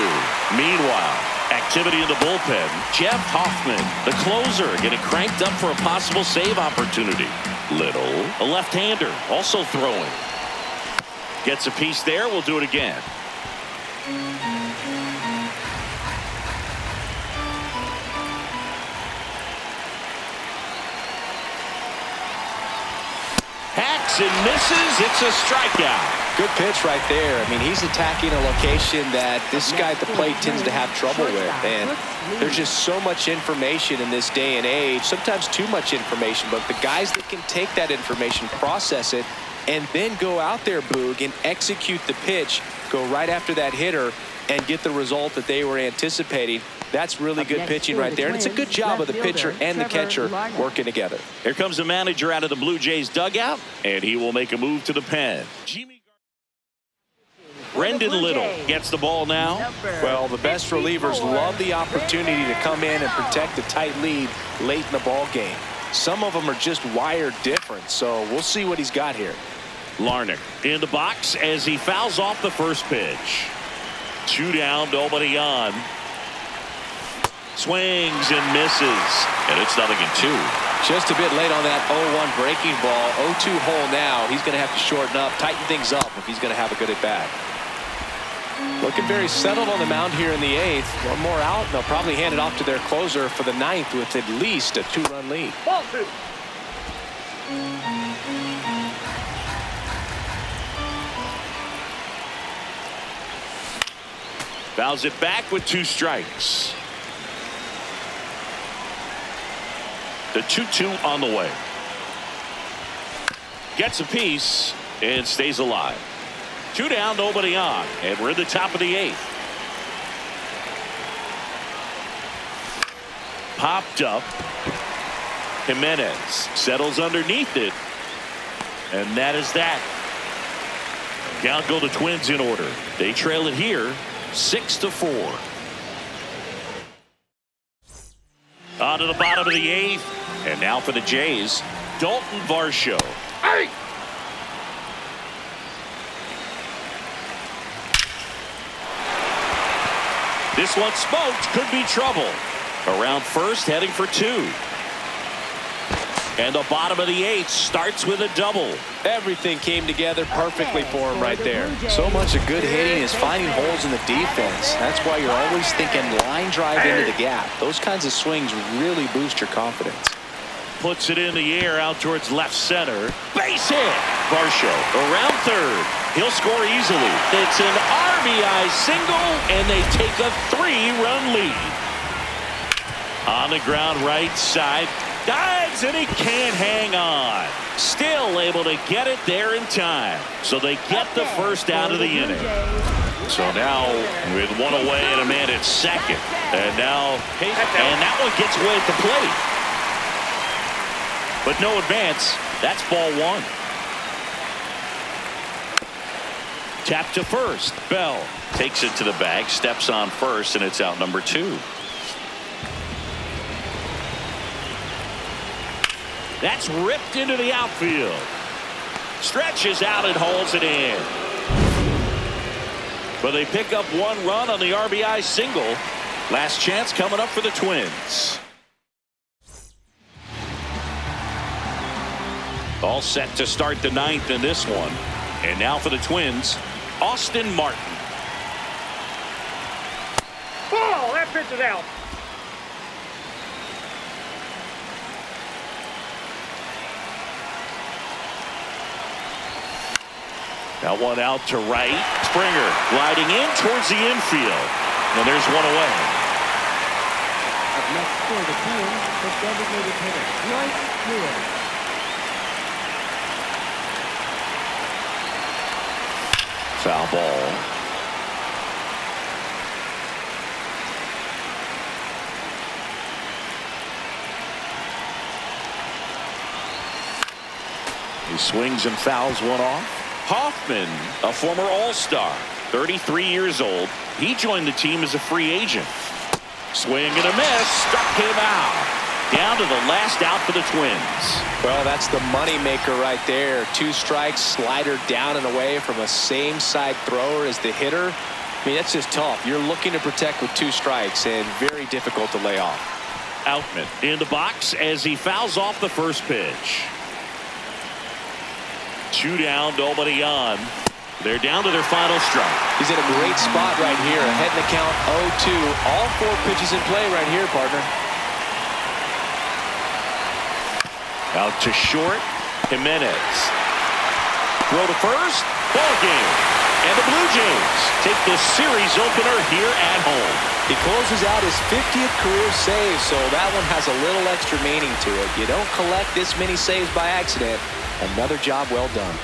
Meanwhile, activity in the bullpen. Jeff Hoffman, the closer, getting cranked up for a possible save opportunity. Little, a left-hander, also throwing. Gets a piece there. We'll do it again. Hacks and misses. It's a strikeout. Good pitch right there. I mean, he's attacking a location that this guy at the plate tends to have trouble with. And there's just so much information in this day and age, sometimes too much information. But the guys that can take that information, process it, and then go out there, Boog, and execute the pitch, go right after that hitter, and get the result that they were anticipating. That's really good pitching right there. And it's a good job of the pitcher and the catcher working together. Here comes the manager out of the Blue Jays dugout, and he will make a move to the pen. Brendan Little gets the ball now. Well, the best relievers love the opportunity to come in and protect a tight lead late in the ball game. Some of them are just wired different, so we'll see what he's got here. Larnach in the box as he fouls off the first pitch. 2 down, nobody on. Swings and misses, and it's 0-2. Just a bit late on that 0-1 breaking ball. 0-2 hole now. He's going to have to shorten up, tighten things up if he's going to have a good at-bat. Looking very settled on the mound here in the 8th. One more out, and they'll probably hand it off to their closer for the 9th with at least a 2-run lead. Ball 2. Fouls it back with 2 strikes. The 2-2 on the way. Gets a piece and stays alive. 2 down, nobody on, and we're in the top of the 8th. Popped up. Jimenez settles underneath it, and that is that. Count go the Twins in order. They trail it here 6-4. On to the bottom of the 8th, and now for the Jays, Dalton Varsho. Hey! This one smoked, could be trouble. Around first, heading for 2. And the bottom of the 8th starts with a double. Everything came together perfectly for him right there. So much of good hitting is finding holes in the defense. That's why you're always thinking line drive into the gap. Those kinds of swings really boost your confidence. Puts it in the air out towards left center. Base hit. Varsho around third. He'll score easily. It's an RBI single, and they take a 3-run lead. On the ground right side. Dives, and he can't hang on. Still able to get it there in time. So they get the first out of the inning. So now with 1 away and a man at second. And now, and that one gets away at the plate. But no advance. That's ball 1. Tap to first. Bell takes it to the bag, steps on first, and it's out number 2. That's ripped into the outfield. Stretches out and hauls it in. But they pick up 1 run on the RBI single. Last chance coming up for the Twins. All set to start the 9th in this one. And now for the Twins, Austin Martin. Ball! That pitch is out. Now 1 out to right. Springer gliding in towards the infield. And there's 1 away. Up next for the Twins, the designated hitter, Royce Lewis. Foul ball. He swings and fouls one off. Hoffman, a former All-Star, 33 years old. He joined the team as a free agent. Swing and a miss. Struck him out. Down to the last out for the Twins. Well, that's the money maker right there. 2 strikes, slider down and away from a same side thrower as the hitter. I mean, that's just tough. You're looking to protect with 2 strikes and very difficult to lay off. Outman in the box as he fouls off the first pitch. 2 down, nobody on. They're down to their final strike. He's in a great spot right here. Ahead in the count 0-2. All 4 pitches in play right here, partner. Out to short. Jimenez. Throw to first. Ball game. And the Blue Jays take this series opener here at home. He closes out his 50th career save, so that one has a little extra meaning to it. You don't collect this many saves by accident. Another job well done.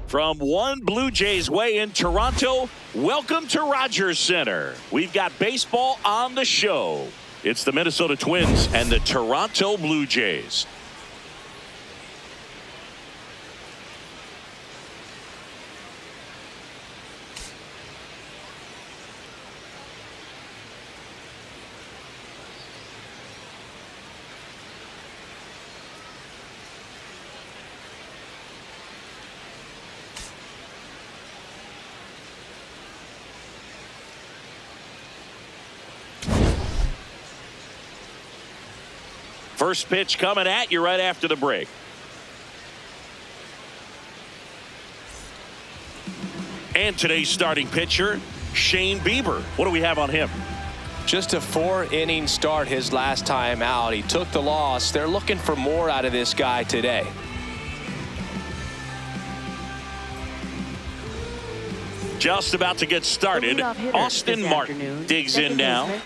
From one Blue Jays way in Toronto, welcome to Rogers Center. We've got baseball on the show. It's the Minnesota Twins and the Toronto Blue Jays. First pitch coming at you right after the break. And today's starting pitcher, Shane Bieber. What do we have on him? Just a 4-inning start his last time out. He took the loss. They're looking for more out of this guy today. Just about to get started. Austin Martin digs in now.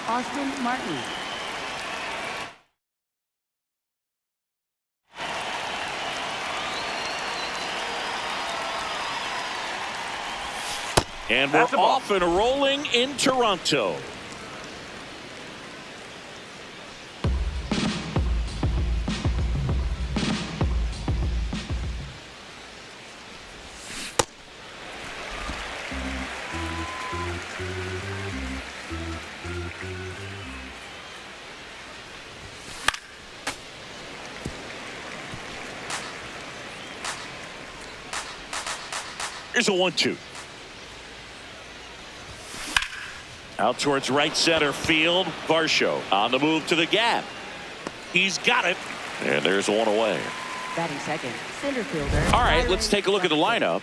Austin Martin. And we're off and rolling in Toronto. Here's a 1-2. Out towards right center field. Varsho on the move to the gap. He's got it. And there's one away. Batting second, center fielder. All right, let's take a look at the lineup.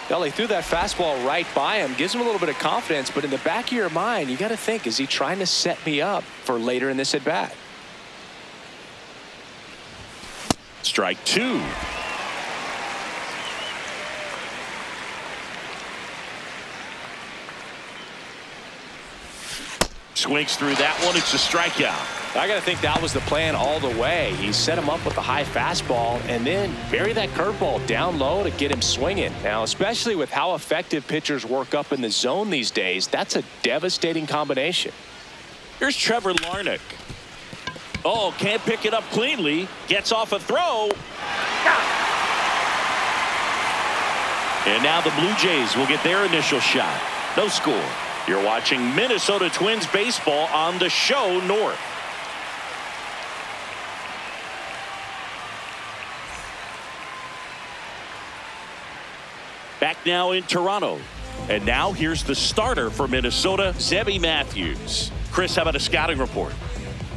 Well, he threw that fastball right by him, gives him a little bit of confidence, but in the back of your mind, you got to think, is he trying to set me up for later in this at bat? Strike two. Swings through that one. It's a strikeout. I got to think that was the plan all the way. He set him up with the high fastball and then bury that curveball down low to get him swinging. Now, especially with how effective pitchers work up in the zone these days, that's a devastating combination. Here's Trevor Larnach. Oh, can't pick it up cleanly. Gets off a throw. And now the Blue Jays will get their initial shot. No score. You're watching Minnesota Twins baseball on the show North. Back now in Toronto. And now here's the starter for Minnesota, Zebby Matthews. Chris, how about a scouting report?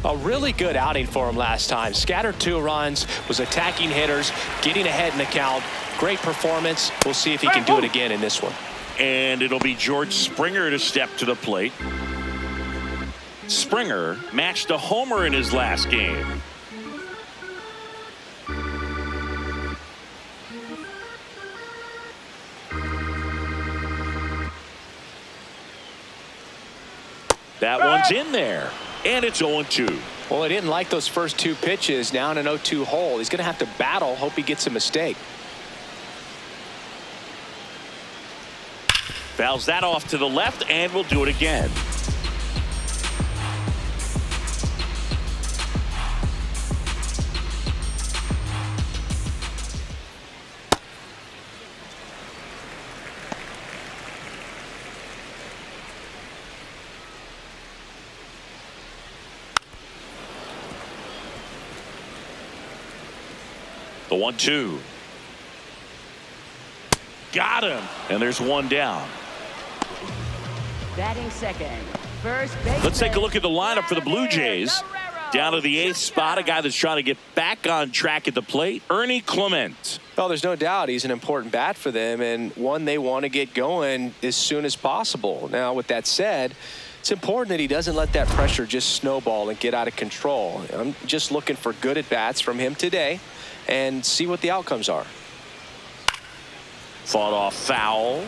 A really good outing for him last time. Scattered 2 runs, was attacking hitters, getting ahead in the count. Great performance. We'll see if he can do it again in this one. And it'll be George Springer to step to the plate. Springer matched a homer in his last game. That one's in there. And it's 0-2. Well, he didn't like those first 2 pitches. Now in an 0-2 hole. He's going to have to battle. Hope he gets a mistake. Fouls that off to the left, and we'll do it again. The 1-2. Got him. And there's one down. Batting second, first base. Let's take a look at the lineup for the Blue Jays. Down to the 8th spot, a guy that's trying to get back on track at the plate, Ernie Clement. Well, there's no doubt he's an important bat for them and one they want to get going as soon as possible. Now, with that said, it's important that he doesn't let that pressure just snowball and get out of control. I'm just looking for good at-bats from him today and see what the outcomes are. Fought off foul.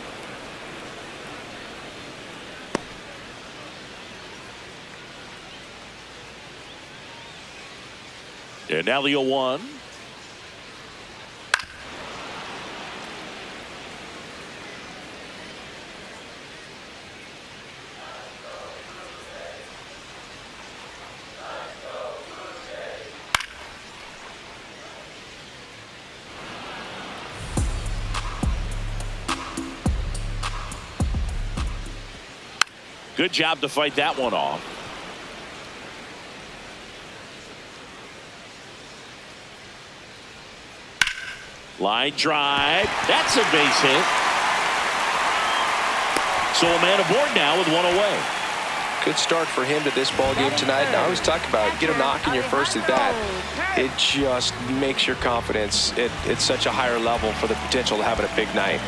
And now the 0-1. Good job to fight that one off. Line drive. That's a base hit. So a man aboard now with one away. Good start for him to this ball game tonight. And I always talk about get a knock in your first at bat. It just makes your confidence at such a higher level for the potential to have it a big night.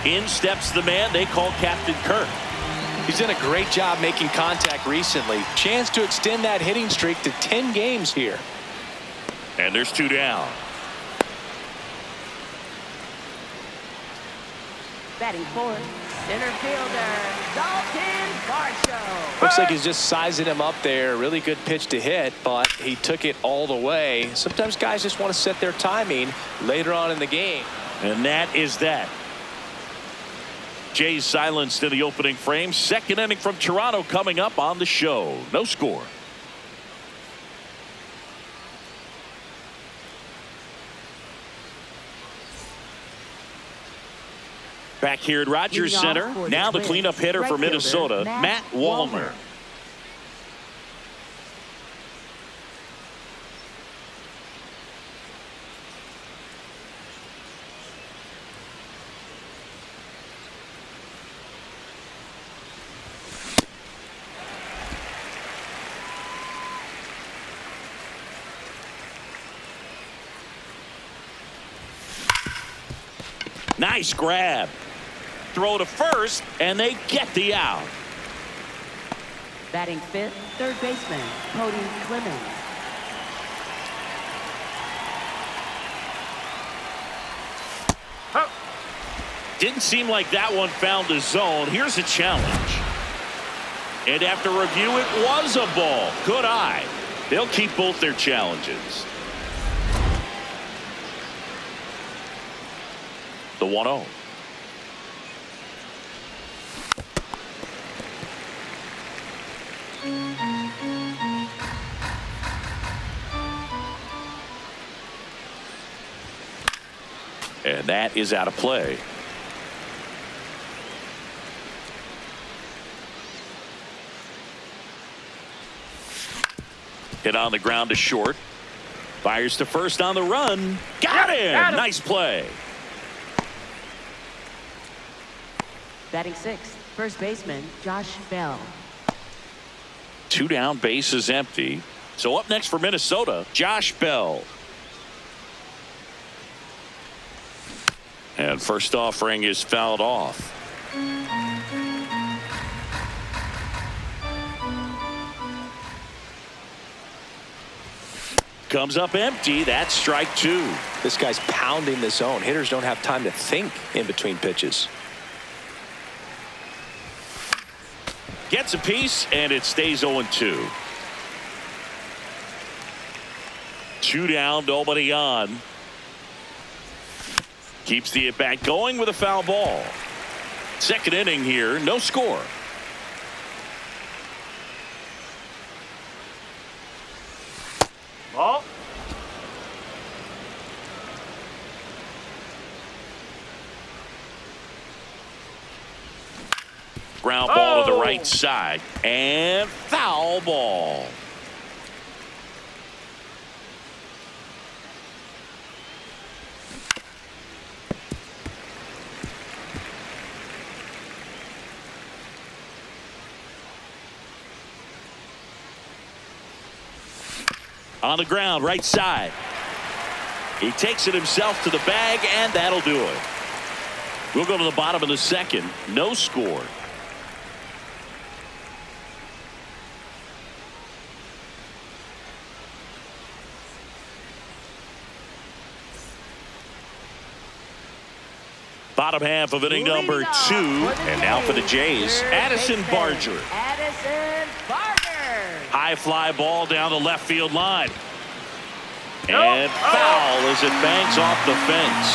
In steps the man they call Captain Kirk. He's done a great job making contact recently. Chance to extend that hitting streak to 10 games here. And there's 2 down. Batting fourth, center fielder, Dalton Varsho. Looks like he's just sizing him up there. Really good pitch to hit, but he took it all the way. Sometimes guys just want to set their timing later on in the game. And that is that. Jays silenced in the opening frame. Second inning from Toronto coming up on the show. No score. Back here at Rogers Center. Now the cleanup hitter for Minnesota, Matt Wallner. Nice grab. Throw to first, and they get the out. Batting fifth, third baseman, Cody Clemens. Didn't seem like that one found the zone. Here's a challenge. And after review, it was a ball. Good eye. They'll keep both their challenges. The 1-0. And that is out of play. Hit on the ground to short. Fires to first on the run. Got him! Nice play. Batting sixth, first baseman, Josh Bell. 2 down, base is empty. So up next for Minnesota, Josh Bell. And first offering is fouled off. Comes up empty. That's strike 2. This guy's pounding the zone. Hitters don't have time to think in between pitches. Gets a piece, and it stays 0-2. 2 down, nobody on. Keeps the at-bat going with a foul ball. Second inning here, no score. Ball. Ground ball to the right side, and foul ball. On the ground, right side. He takes it himself to the bag, and that'll do it. We'll go to the bottom of the second. No score. Bottom half of inning number 2. And now for the Jays, Addison Barger. Addison Barger. High fly ball down the left field line. And foul as it bangs off the fence.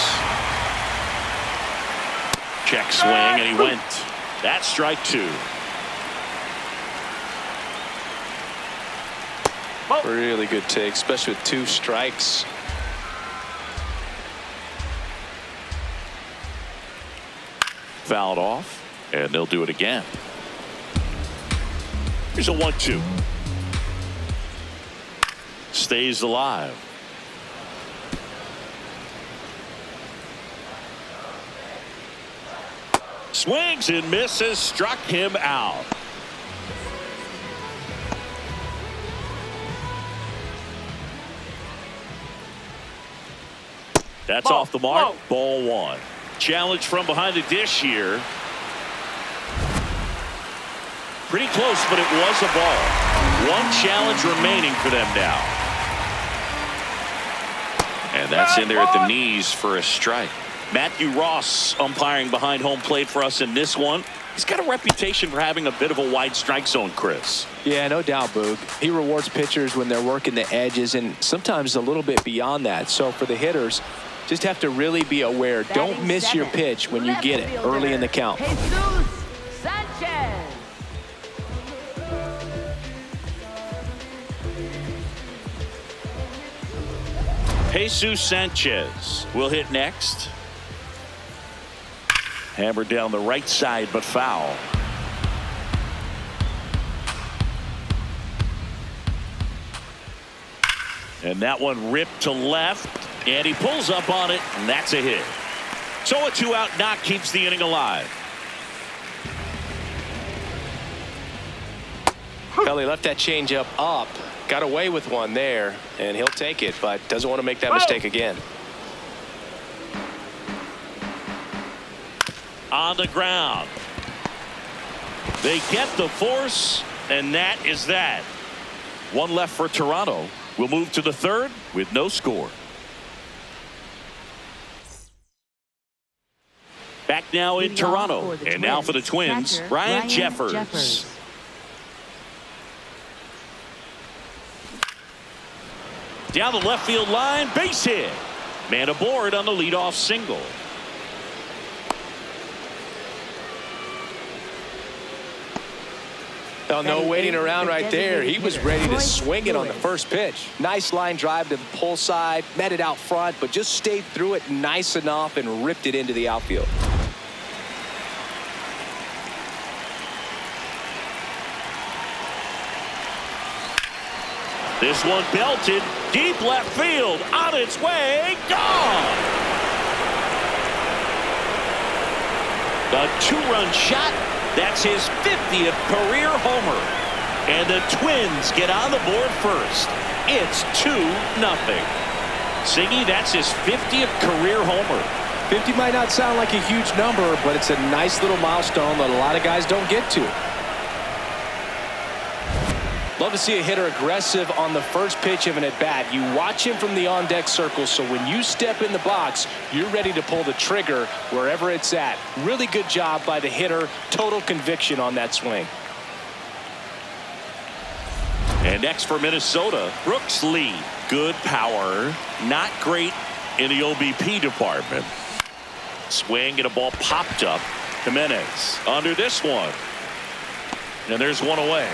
Check swing, and he went. That's strike 2. Really good take, especially with 2 strikes. Fouled off, and they'll do it again. Here's a 1-2. Stays alive. Swings and misses, struck him out. That's off the mark. Ball 1. Challenge from behind the dish here. Pretty close, but it was a ball. One challenge remaining for them now. And that's in there at the knees for a strike. Matthew Ross umpiring behind home plate for us in this one. He's got a reputation for having a bit of a wide strike zone, Chris. Yeah, no doubt, Boog. He rewards pitchers when they're working the edges and sometimes a little bit beyond that. So for the hitters, just have to really be aware. Don't miss your pitch when you get it early in the count. Jesus Sanchez. Jesus Sanchez will hit next. Hammered down the right side, but foul. And that one ripped to left, and he pulls up on it, and that's a hit. So a 2-out knock keeps the inning alive. Well, he left that changeup up, got away with one there, and he'll take it, but doesn't want to make that mistake again. On the ground. They get the force, and that is that. One left for Toronto. We'll move to the third with no score. Back now in Toronto, and now for the Twins, Ryan Jeffers. Down the left field line, base hit. Man aboard on the leadoff single. Oh, no waiting around right there. He was ready to swing it on the first pitch. Nice line drive to the pull side, met it out front, but just stayed through it nice enough and ripped it into the outfield. This one belted deep left field, on its way, gone. The two-run shot. That's his 50th career homer. And the Twins get on the board first. It's 2-0. Siggy, that's his 50th career homer. 50 might not sound like a huge number, but it's a nice little milestone that a lot of guys don't get to. Love to see a hitter aggressive on the first pitch of an at-bat. You watch him from the on-deck circle, so when you step in the box, you're ready to pull the trigger wherever it's at. Really good job by the hitter. Total conviction on that swing. And next for Minnesota, Brooks Lee. Good power, not great in the OBP department. Swing and a ball popped up. Jimenez under this one. And there's one away.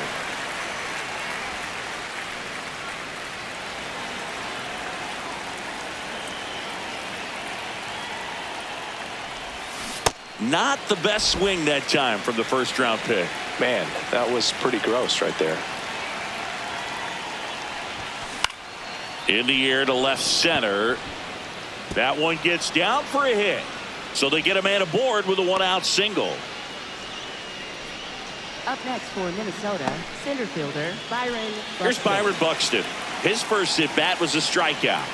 Not the best swing that time from the first round pick. Man, that was pretty gross right there. In the air to left center. That one gets down for a hit. So they get a man aboard with a one-out single. Up next for Minnesota, center fielder Byron Buxton. Here's Byron Buxton. His first at-bat was a strikeout.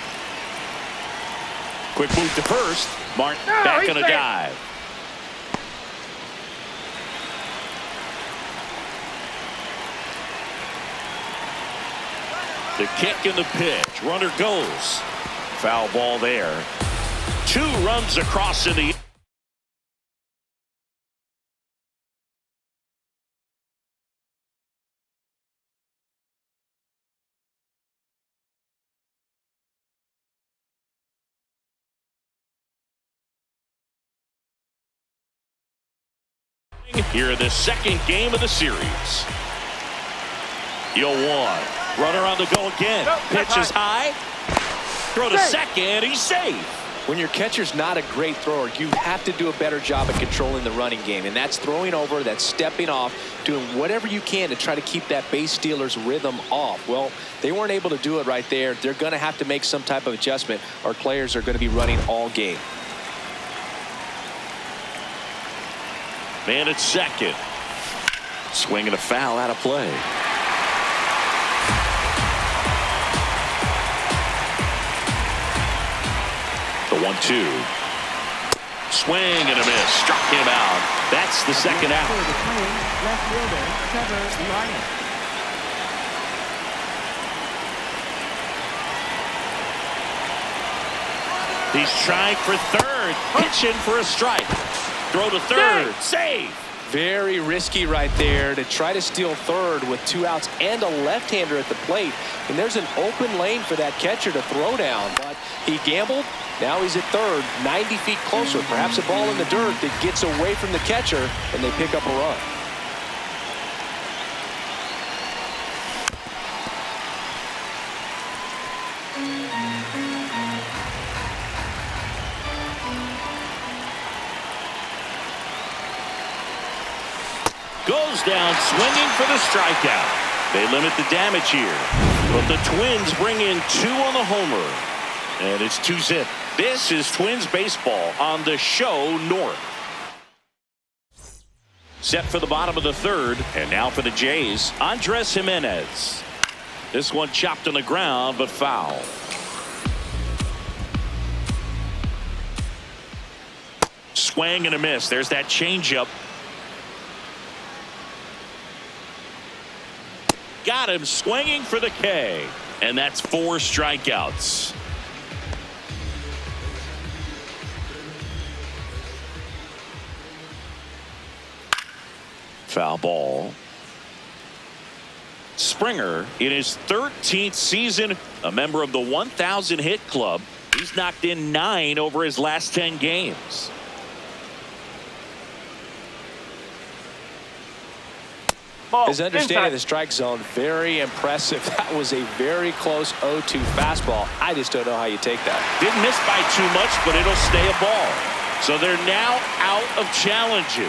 Quick move to first. Martin back on a dive. The kick and the pitch. Runner goes. Foul ball there. 2 runs across in the. Here in the second game of the series. 0-1. Runner on the go again. Pitch is high. Throw to second. He's safe. When your catcher's not a great thrower, you have to do a better job at controlling the running game. And that's throwing over, that's stepping off, doing whatever you can to try to keep that base stealer's rhythm off. Well, they weren't able to do it right there. They're going to have to make some type of adjustment. Our players are going to be running all game. Man at second. Swinging a foul out of play. The 1-2. Swing and a miss. Struck him out. That's the second out. For the Twins, left fielder Trevor Larnach. He's trying for third. Pitching for a strike. Throw to third. Save. Very risky right there to try to steal third with 2 outs and a left-hander at the plate. And there's an open lane for that catcher to throw down. But he gambled. Now he's at third, 90 feet closer. Perhaps a ball in the dirt that gets away from the catcher, and they pick up a run. Goes down swinging for the strikeout. They limit the damage here. But the Twins bring in 2 on the homer. And it's 2-zip. This is Twins baseball on the show North. Set for the bottom of the third. And now for the Jays, Andres Jimenez. This one chopped on the ground, but foul. Swing and a miss. There's that changeup. Got him swinging for the K. And that's 4 strikeouts. Foul ball. Springer in his 13th season, a member of the 1,000 hit club. He's knocked in 9 over his last 10 games. His understanding of the strike zone, very impressive. That was a very close 0-2 fastball. I just don't know how you take that. Didn't miss by too much, but it'll stay a ball. So they're now out of challenges.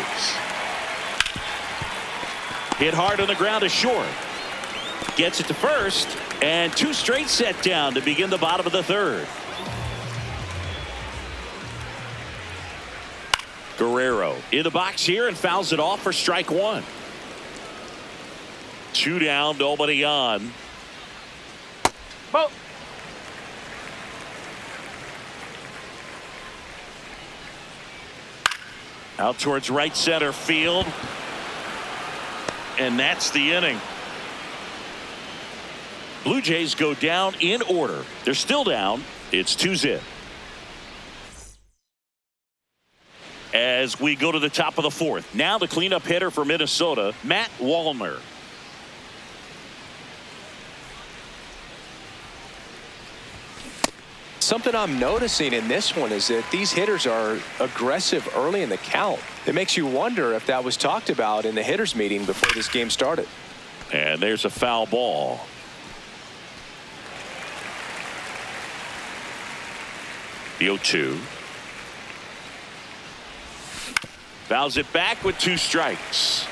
Hit hard on the ground to short. Gets it to first, and 2 straight set down to begin the bottom of the third. Guerrero in the box here and fouls it off for strike 1. 2 down, nobody on. Ball. Out towards right center field. And that's the inning. Blue Jays go down in order. They're still down. It's 2-zip. As we go to the top of the 4th. Now the cleanup hitter for Minnesota, Matt Wallner. Something I'm noticing in this one is that these hitters are aggressive early in the count. It makes you wonder if that was talked about in the hitters meeting before this game started. And there's a foul ball. The 0-2. Fouls it back with 2 strikes.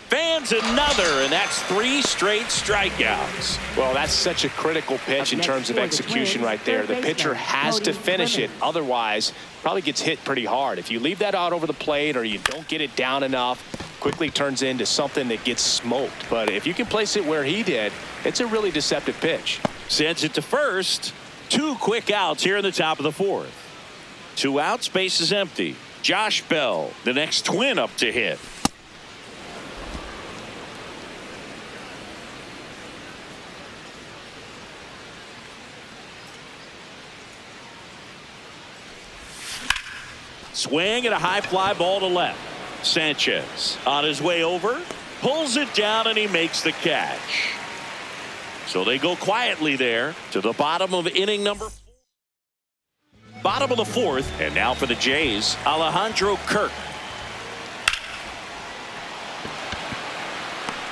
Fans another, and that's 3 straight strikeouts. Well, that's such a critical pitch in terms of execution right there. The pitcher has to finish it. Otherwise, probably gets hit pretty hard. If you leave that out over the plate or you don't get it down enough, quickly turns into something that gets smoked. But if you can place it where he did, it's a really deceptive pitch. Sends it to first. 2 quick outs here in the top of the 4th. 2 outs, base is empty. Josh Bell, the next Twin up to hit. Swing and a high fly ball to left. Sanchez on his way over, pulls it down, and he makes the catch. So they go quietly there to the bottom of inning number 4. Bottom of the 4th, and now for the Jays, Alejandro Kirk.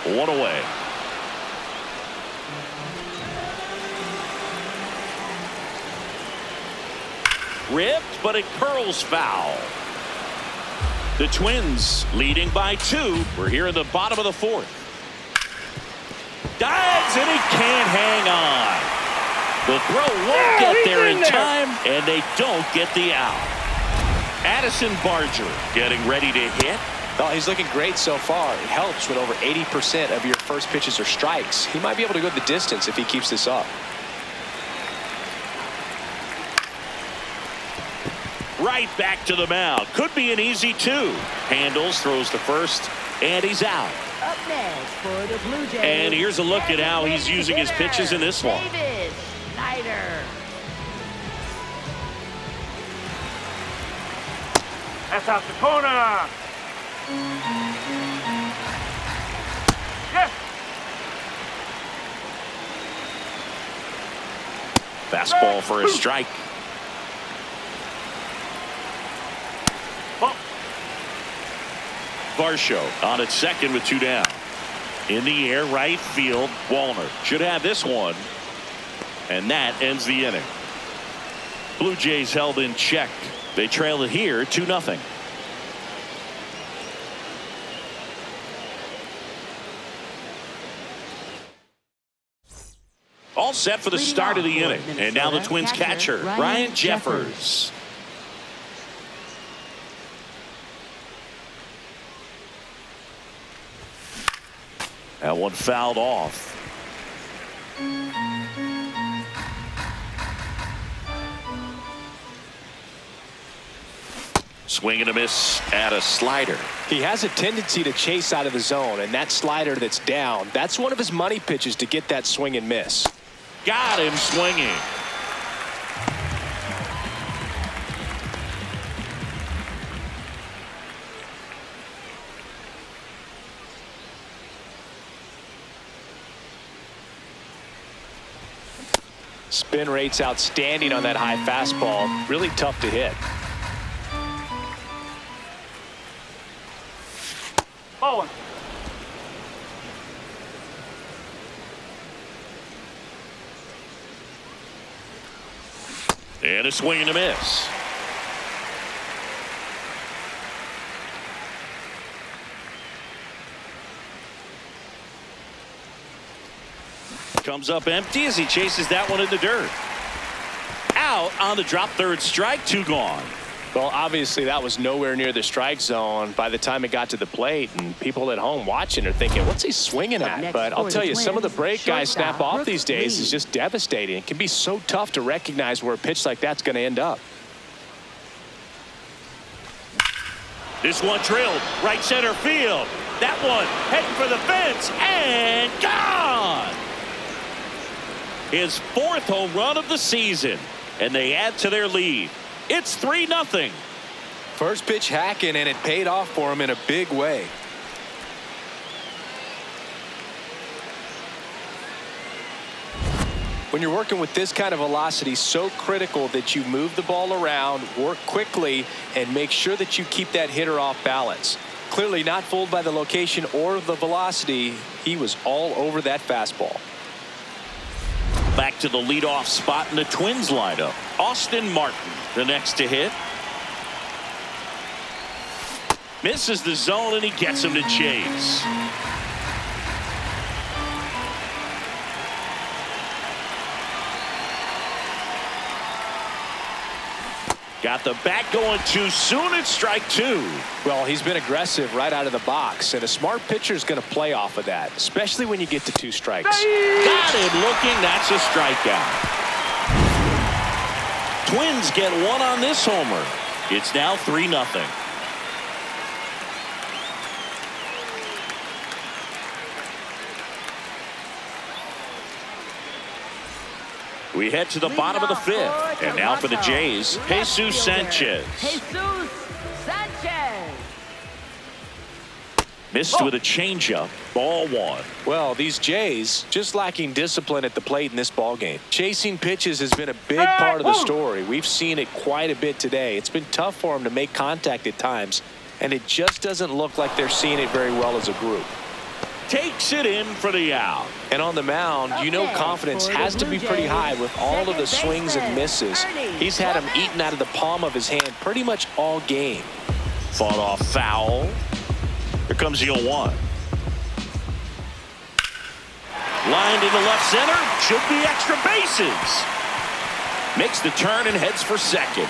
1 away. Ripped, but it curls foul. The Twins leading by 2. We're here in the bottom of the 4th. Dives, and he can't hang on. The throw won't get there in time, and they don't get the out. Addison Barger getting ready to hit. Well, he's looking great so far. It helps when over 80% of your first pitches are strikes. He might be able to go the distance if he keeps this up. Right back to the mound. Could be an easy 2. Handles, throws to first, and he's out. Up next for the Blue Jays. And here's a look at how he's using his pitches in this one. David Snyder. That's out the corner. Yes. Fastball for a strike. Varsho on at second with 2 down. In the air, right field. Wallner should have this one. And that ends the inning. Blue Jays held in check. They trail it here 2-0. All set for the start of the inning. And now the Twins catcher, Ryan Jeffers. That one fouled off. Swing and a miss at a slider. He has a tendency to chase out of the zone, and that slider that's down, that's one of his money pitches to get that swing and miss. Got him swinging. Spin rate's outstanding on that high fastball. Really tough to hit. Ball one. And a swing and a miss. Comes up empty as he chases that one in the dirt. Out on the drop, third strike, 2 gone. Well, obviously that was nowhere near the strike zone by the time it got to the plate, and people at home watching are thinking, what's he swinging at? But I'll tell you, some of the break guys snap off these days is just devastating. It can be so tough to recognize where a pitch like that's going to end up. This one drilled right center field. That one heading for the fence and gone. His 4th home run of the season, and they add to their lead. It's 3-0. First pitch hacking, and it paid off for him in a big way. When you're working with this kind of velocity, so critical that you move the ball around, work quickly, and make sure that you keep that hitter off balance. Clearly not fooled by the location or the velocity. He was all over that fastball. Back to the leadoff spot in the Twins lineup. Austin Martin, the next to hit. Misses the zone, and he gets him to chase. Got the bat going too soon. It's strike 2. Well, he's been aggressive right out of the box, and a smart pitcher is going to play off of that, especially when you get to 2 strikes. Got him looking. That's a strikeout. Twins get 1 on this homer. It's now 3-0. We head to the bottom of the 5th. And now for the Jays, Jesus Sanchez. Jesus Sanchez. Missed with a changeup. Ball 1. Well, these Jays just lacking discipline at the plate in this ballgame. Chasing pitches has been a big part of the story. We've seen it quite a bit today. It's been tough for them to make contact at times, and it just doesn't look like they're seeing it very well as a group. Takes it in for the out. And on the mound, you know confidence has to be pretty high with all of the swings and misses. He's had them eaten out of the palm of his hand pretty much all game. Fought off foul. Here comes the 0-1. Lined into left center. Should be extra bases. Makes the turn and heads for second.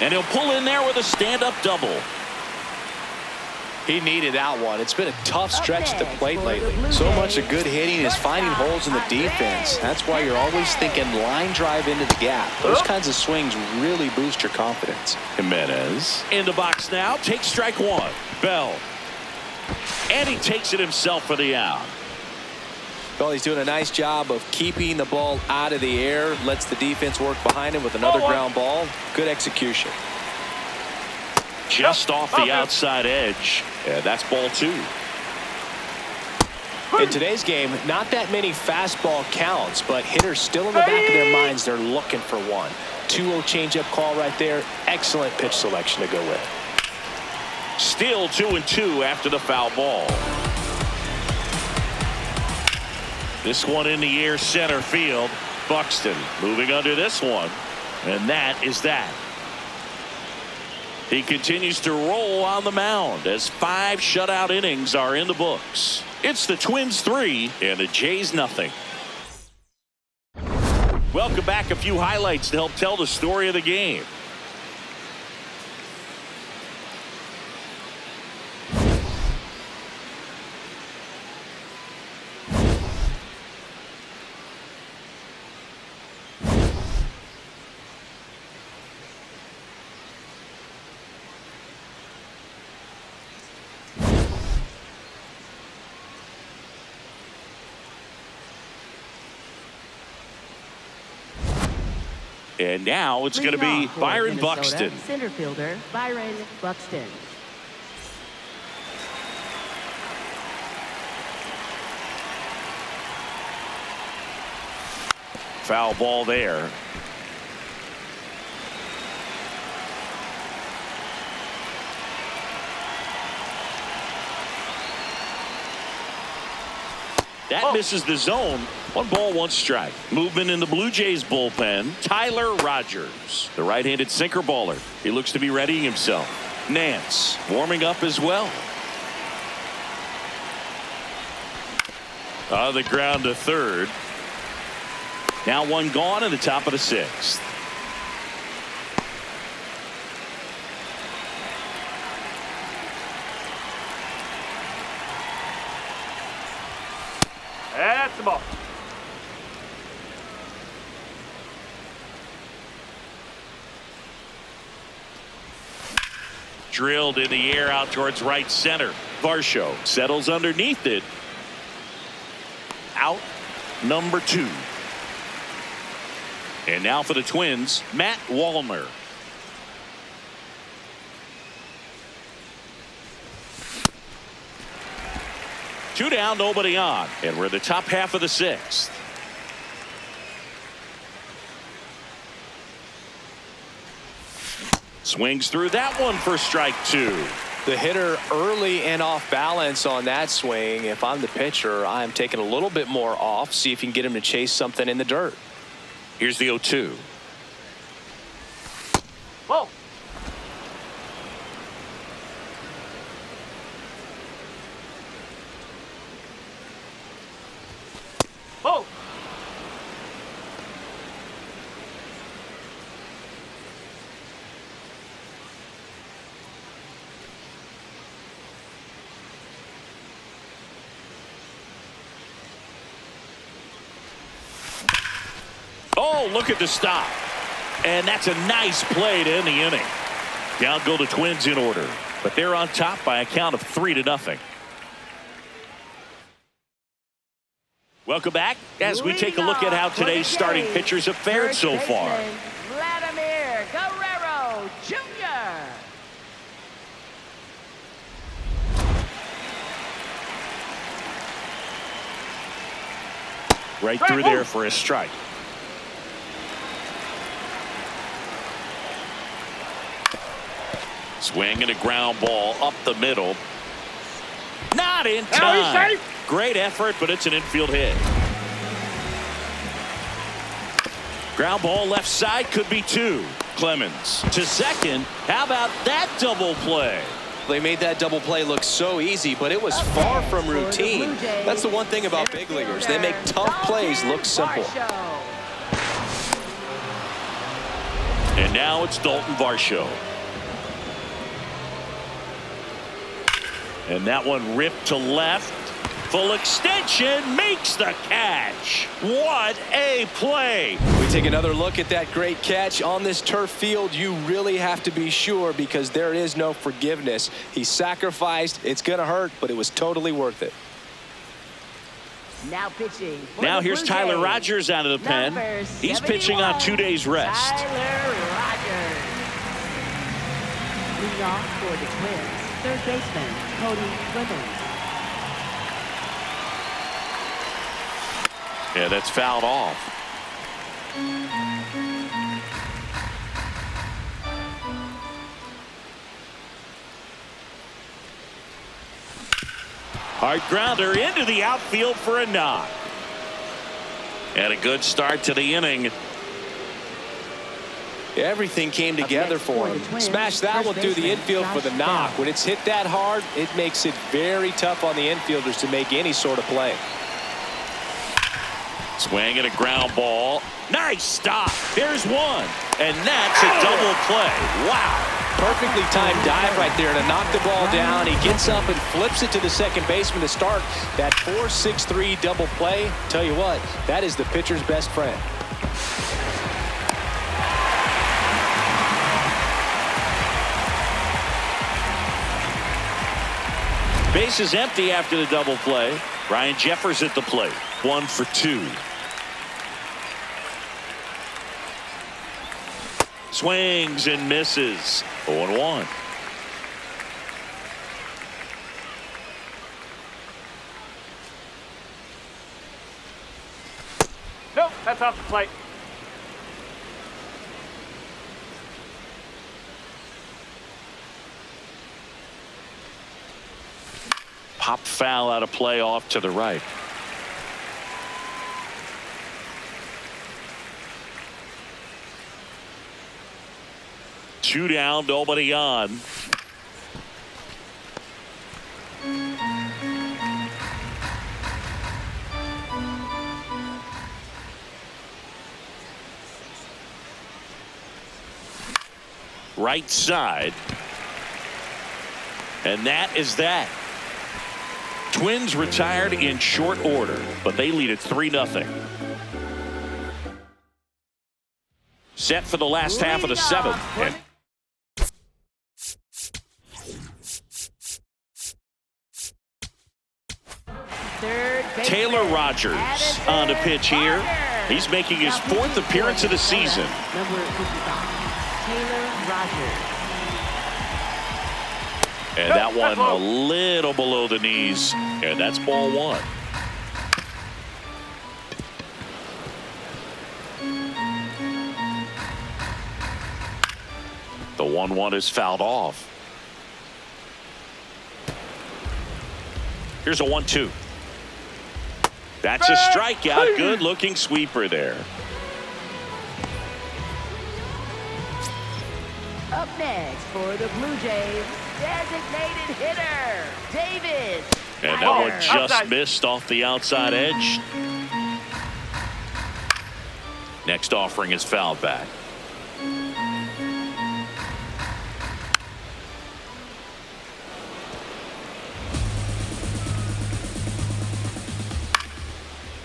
And he'll pull in there with a stand-up double. He needed that one. It's been a tough stretch at the plate lately. So much of good hitting is finding holes in the defense. That's why you're always thinking line drive into the gap. Those kinds of swings really boost your confidence. Jimenez in the box now. Takes strike one. Bell. And he takes it himself for the out. Well, he's doing a nice job of keeping the ball out of the air. Lets the defense work behind him with another ground ball. Good execution. Just off the outside edge. Yeah, that's ball two. In today's game, not that many fastball counts, but hitters still in the back of their minds, they're looking for one. 2-0 changeup call right there. Excellent pitch selection to go with. Still 2-2 after the foul ball. This one in the air center field. Buxton moving under this one. And that is that. He continues to roll on the mound as 5 shutout innings are in the books. It's the Twins 3 and the Jays nothing. Welcome back. A few highlights to help tell the story of the game. And now it's going to be Byron Buxton. Center fielder Byron Buxton. Foul ball there. That misses the zone. 1 ball, 1 strike. Movement in the Blue Jays bullpen. Tyler Rogers, the right-handed sinker baller. He looks to be readying himself. Nance warming up as well. On the ground to third. Now 1 gone in the top of the 6th. That's the ball. Drilled in the air out towards right center. Varsho settles underneath it. Out number 2. And now for the Twins, Matt Wallner. Two down, nobody on. And we're in the top half of the 6th. Swings through that one for strike 2. The hitter early and off balance on that swing. If I'm the pitcher, I'm taking a little bit more off. See if you can get him to chase something in the dirt. Here's the 0-2. Whoa. Whoa. Oh, look at the stop. And that's a nice play to end the inning. Down go the Twins in order. But they're on top by a count of 3-0. Welcome back as we take a look at how today's starting pitchers have fared so far. Vladimir Guerrero Jr. Right through there for a strike. Swing and a ground ball up the middle. Not in time. Great effort, but it's an infield hit. Ground ball left side, could be 2. Clemens to second. How about that double play? They made that double play look so easy, but it was far from routine. That's the one thing about big leaguers. They make tough plays look simple. And now it's Dalton Varsho. And that one ripped to left. Full extension, makes the catch. What a play. We take another look at that great catch. On this turf field, you really have to be sure because there is no forgiveness. He sacrificed. It's going to hurt, but it was totally worth it. Now pitching. Now here's Tyler Rogers out of the pen. He's pitching on 2 days rest. Tyler Rogers. Leading off for the Twins, third baseman Cody Clemens. Yeah, that's fouled off. Hard grounder into the outfield for a knock. And a good start to the inning. Everything came together for him. Smash that one through the infield for the knock. When it's hit that hard, it makes it very tough on the infielders to make any sort of play. Swing and a ground ball. Nice stop. There's one. And that's a double play. Wow. Perfectly timed dive right there to knock the ball down. He gets up and flips it to the second baseman to start that 4-6-3 double play. Tell you what, that is the pitcher's best friend. Base is empty after the double play. Ryan Jeffers at the plate. 1 for 2. Swings and misses. 0-1. Nope, that's off the plate. Pop foul out of play off to the right. Two down, nobody on. Right side. And that is that. Twins retired in short order, but they lead at 3-0. Set for the last half of the 7th. And Taylor Rogers on the pitch here. He's making his 4th appearance of the season. Number 55, Taylor Rogers. And that one a little below the knees. And that's ball 1. The 1-1 is fouled off. Here's a 1-2. That's a strikeout. Good looking sweeper there. Up next for the Blue Jays, designated hitter, David. And that one just missed off the outside edge. Next offering is fouled back.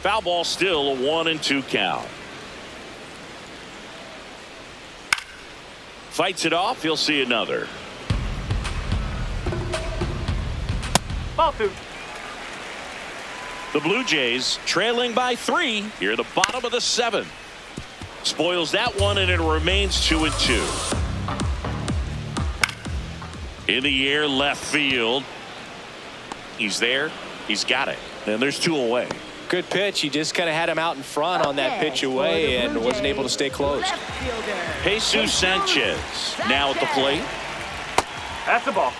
Foul ball, still a 1-2 count. Fights it off. He'll see another. Ball 2. The Blue Jays trailing by 3 here at the bottom of the 7th. Spoils that one, and it remains 2-2. In the air, left field. He's there. He's got it. And there's 2 away. Good pitch. He just kind of had him out in front on that pitch away and wasn't able to stay close. Jesus Sanchez now at the plate. That's the ball.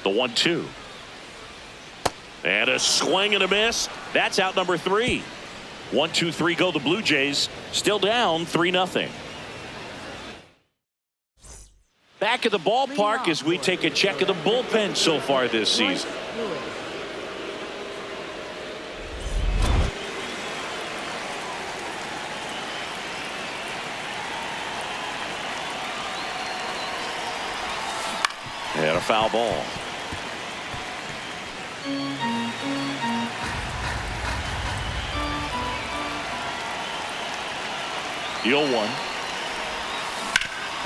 The 1-2. And a swing and a miss. That's out number 3. 1-2-3 go the Blue Jays. Still down 3-0. Back at the ballpark as we take a check of the bullpen so far this season. foul ball. The 0-1.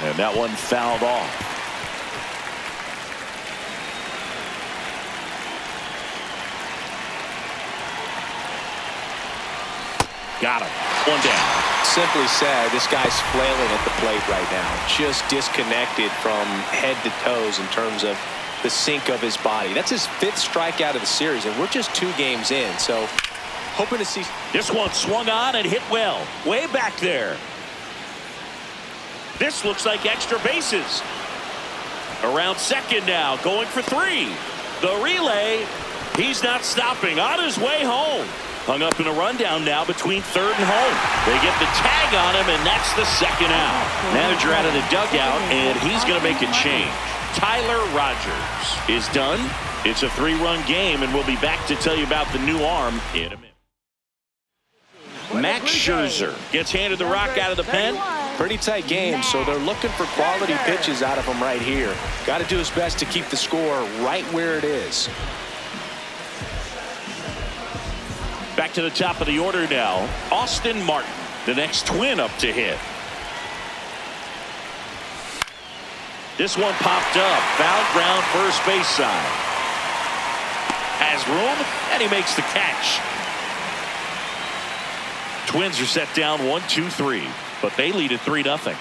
And that one fouled off. Got him. One down. Simply said, this guy's flailing at the plate right now. Just disconnected from head to toes in terms of the sink of his body. That's his 5th strikeout of the series, and we're just 2 games in. So hoping to see. This one swung on and hit well. Way back there. This looks like extra bases. Around second now, going for 3. The relay, he's not stopping. On his way home. Hung up in a rundown now between third and home. They get the tag on him, and that's the second out. Manager out of the dugout, and he's going to make a change. Tyler Rogers is done. It's a 3-run game, and we'll be back to tell you about the new arm in a minute. Max Scherzer gets handed the rock out of the pen. Pretty tight game, so they're looking for quality pitches out of him right here. Got to do his best to keep the score right where it is. Back to the top of the order now. Austin Martin, the next Twin up to hit. This one popped up. Foul ground first base side. Has room, and he makes the catch. Twins are set down 1-2-3, but they lead at 3-0.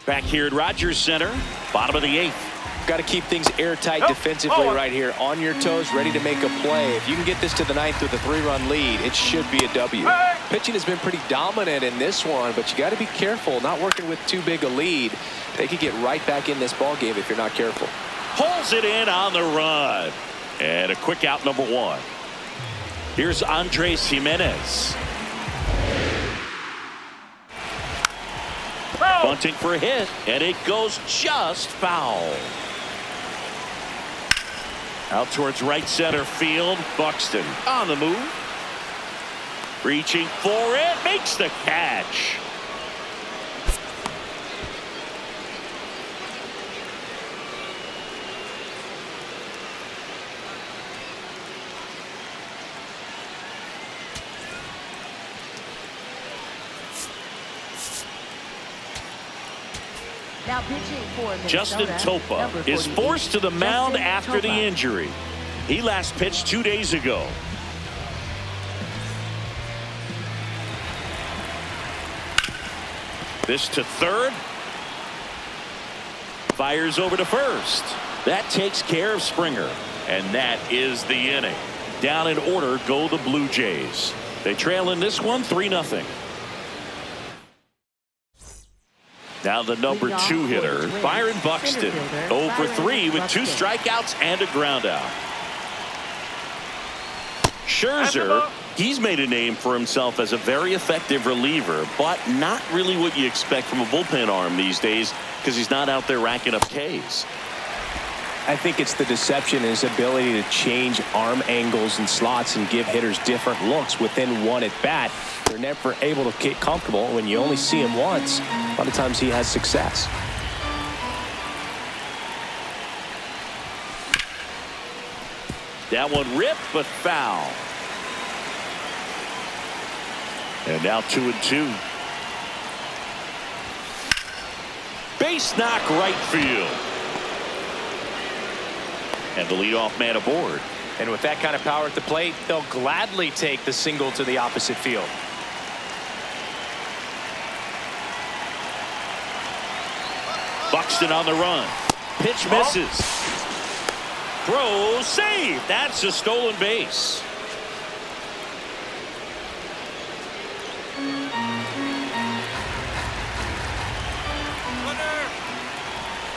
Back here at Rogers Center, bottom of the 8th. Got to keep things airtight defensively right here. On your toes, ready to make a play. If you can get this to the 9th with a 3-run lead, it should be a W. Pitching has been pretty dominant in this one, but you got to be careful. Not working with too big a lead. They could get right back in this ball game if you're not careful. Pulls it in on the run. And a quick out, number 1. Here's Andres Jimenez. Bunting for a hit, and it goes just foul. Out towards right center field. Buxton on the move. Reaching for it. Makes the catch. Now pitching for Minnesota, Justin Topa is forced to the mound after the injury. He last pitched 2 days ago. This to third. Fires over to first. That takes care of Springer. And that is the inning. Down in order go the Blue Jays. They trail in this one 3-0. Now the number 2 hitter, Byron Buxton, 0 for 3 with 2 strikeouts and a ground out. Scherzer, he's made a name for himself as a very effective reliever, but not really what you expect from a bullpen arm these days because he's not out there racking up Ks. I think it's the deception in his ability to change arm angles and slots and give hitters different looks within one at bat. They're never able to get comfortable. When you only see him once, a lot of times he has success. That one ripped but foul. And now 2-2. Base knock right field. And the leadoff man aboard. And with that kind of power at the plate, they'll gladly take the single to the opposite field. Buxton on the run. Pitch misses. Throw save. That's a stolen base.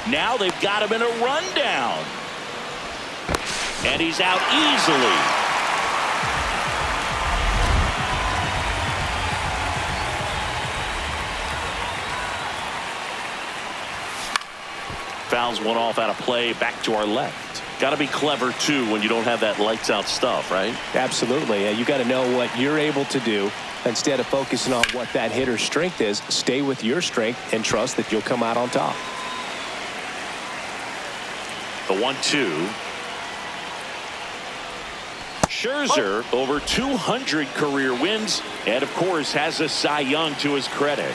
Now they've got him in a rundown. And he's out easily. Fouls one off out of play, back to our left. Got to be clever too when you don't have that lights out stuff, right? Absolutely. You got to know what you're able to do Instead of focusing on what that hitter's strength is, stay with your strength and trust that you'll come out on top. The 1-2. Scherzer over 200 career wins, and of course has a Cy Young to his credit.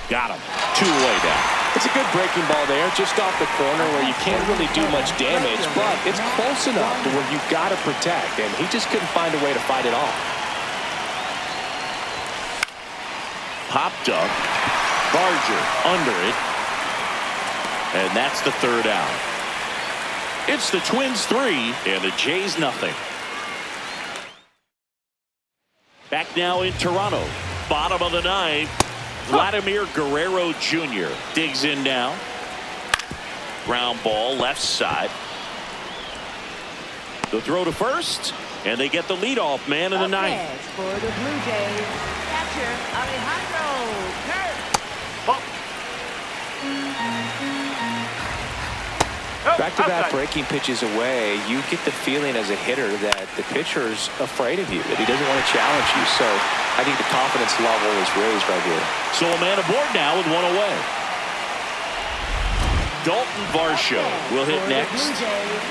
Got him. 2 away now. It's a good breaking ball there, just off the corner where you can't really do much damage, but it's close enough to where you've got to protect, and he just couldn't find a way to fight it off. Popped up. Barger under it. And that's the 3rd out. It's the Twins 3 and the Jays nothing. Back now in Toronto. Bottom of the 9th. Vladimir Guerrero Jr. digs in now. Ground ball left side. The throw to first, and they get the leadoff man in the 9th. Next for the Blue Jays, catcher Alejandro Kirk. Ball. Nope, Back-to-back outside. breaking pitches away, you get the feeling as a hitter that the pitcher's afraid of you, that he doesn't want to challenge you. So I think the confidence level is raised right here. So a man aboard now with 1 away. Dalton Varsho will hit For the next. Blue Jays,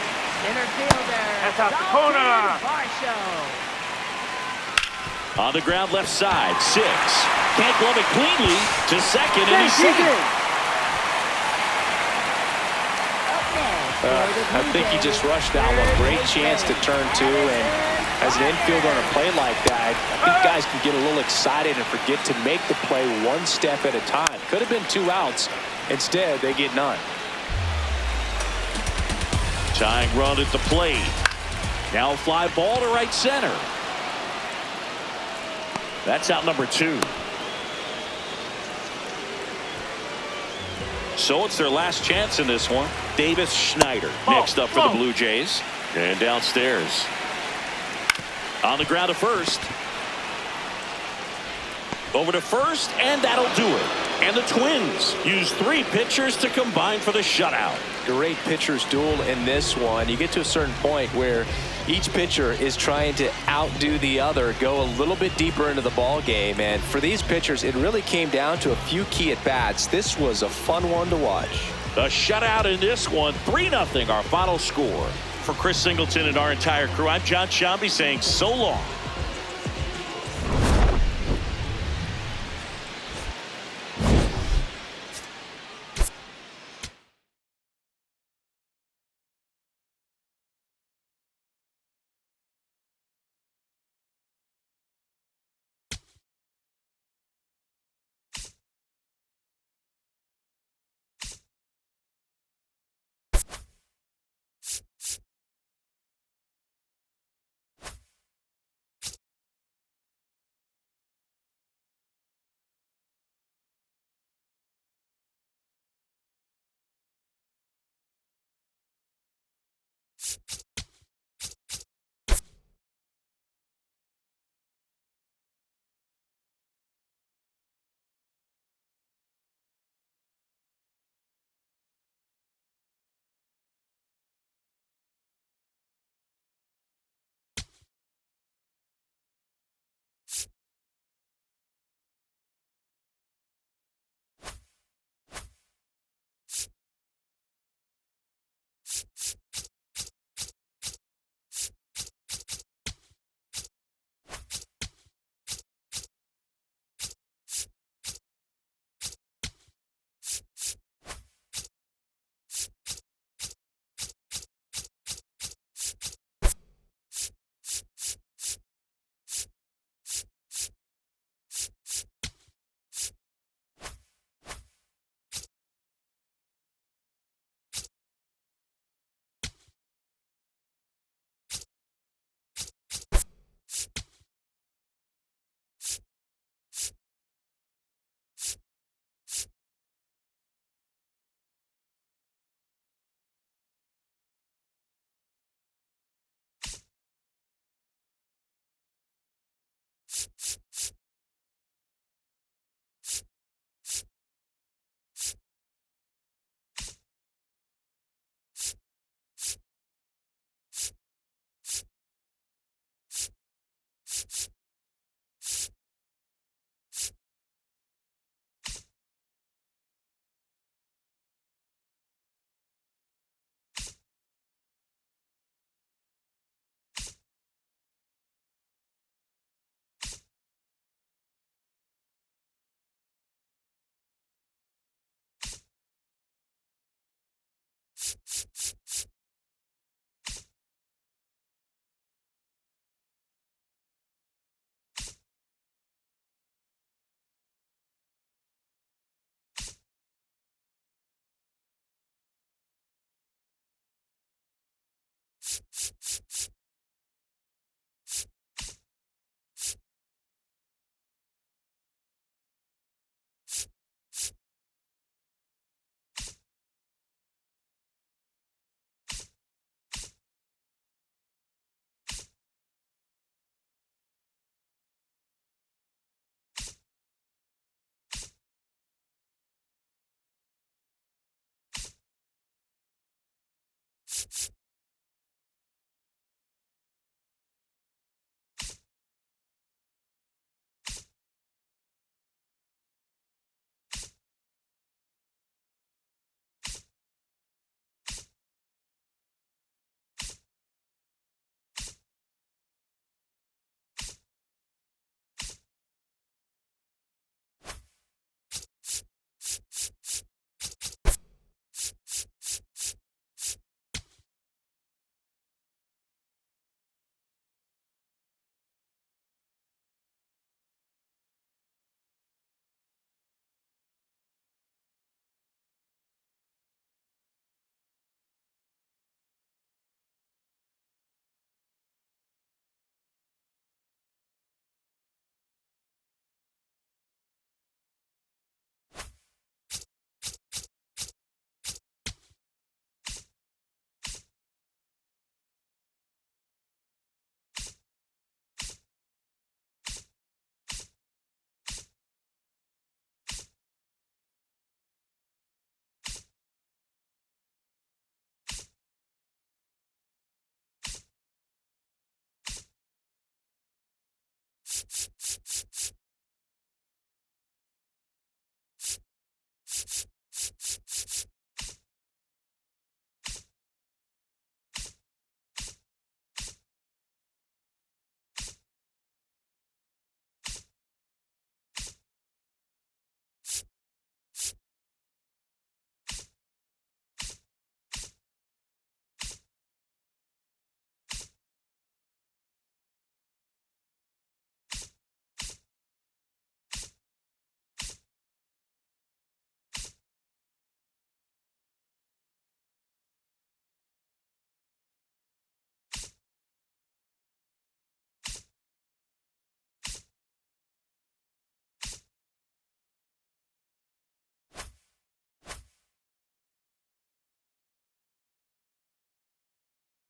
center fielder That's out the Dalton corner. Varsho. On the ground left side. 6. Can't glove it cleanly to second, and he's safe. I think he just rushed that one. Great chance to turn 2, and as an infielder on a play like that, I think guys can get a little excited and forget to make the play one step at a time. Could have been 2 outs. Instead, they get none. Tying run at the plate. Now a fly ball to right center. That's out number 2. So it's their last chance in this one. Davis Schneider next up for the Blue Jays. And downstairs. On the ground to first. Over to first, and that'll do it. And the Twins use 3 pitchers to combine for the shutout. Great pitchers duel in this one. You get to a certain point where each pitcher is trying to outdo the other, go a little bit deeper into the ball game, and for these pitchers it really came down to a few key at bats. This was a fun one to watch. The shutout in this one, 3-0 our final score. For Chris Singleton and our entire crew, I'm John Shambi saying so long.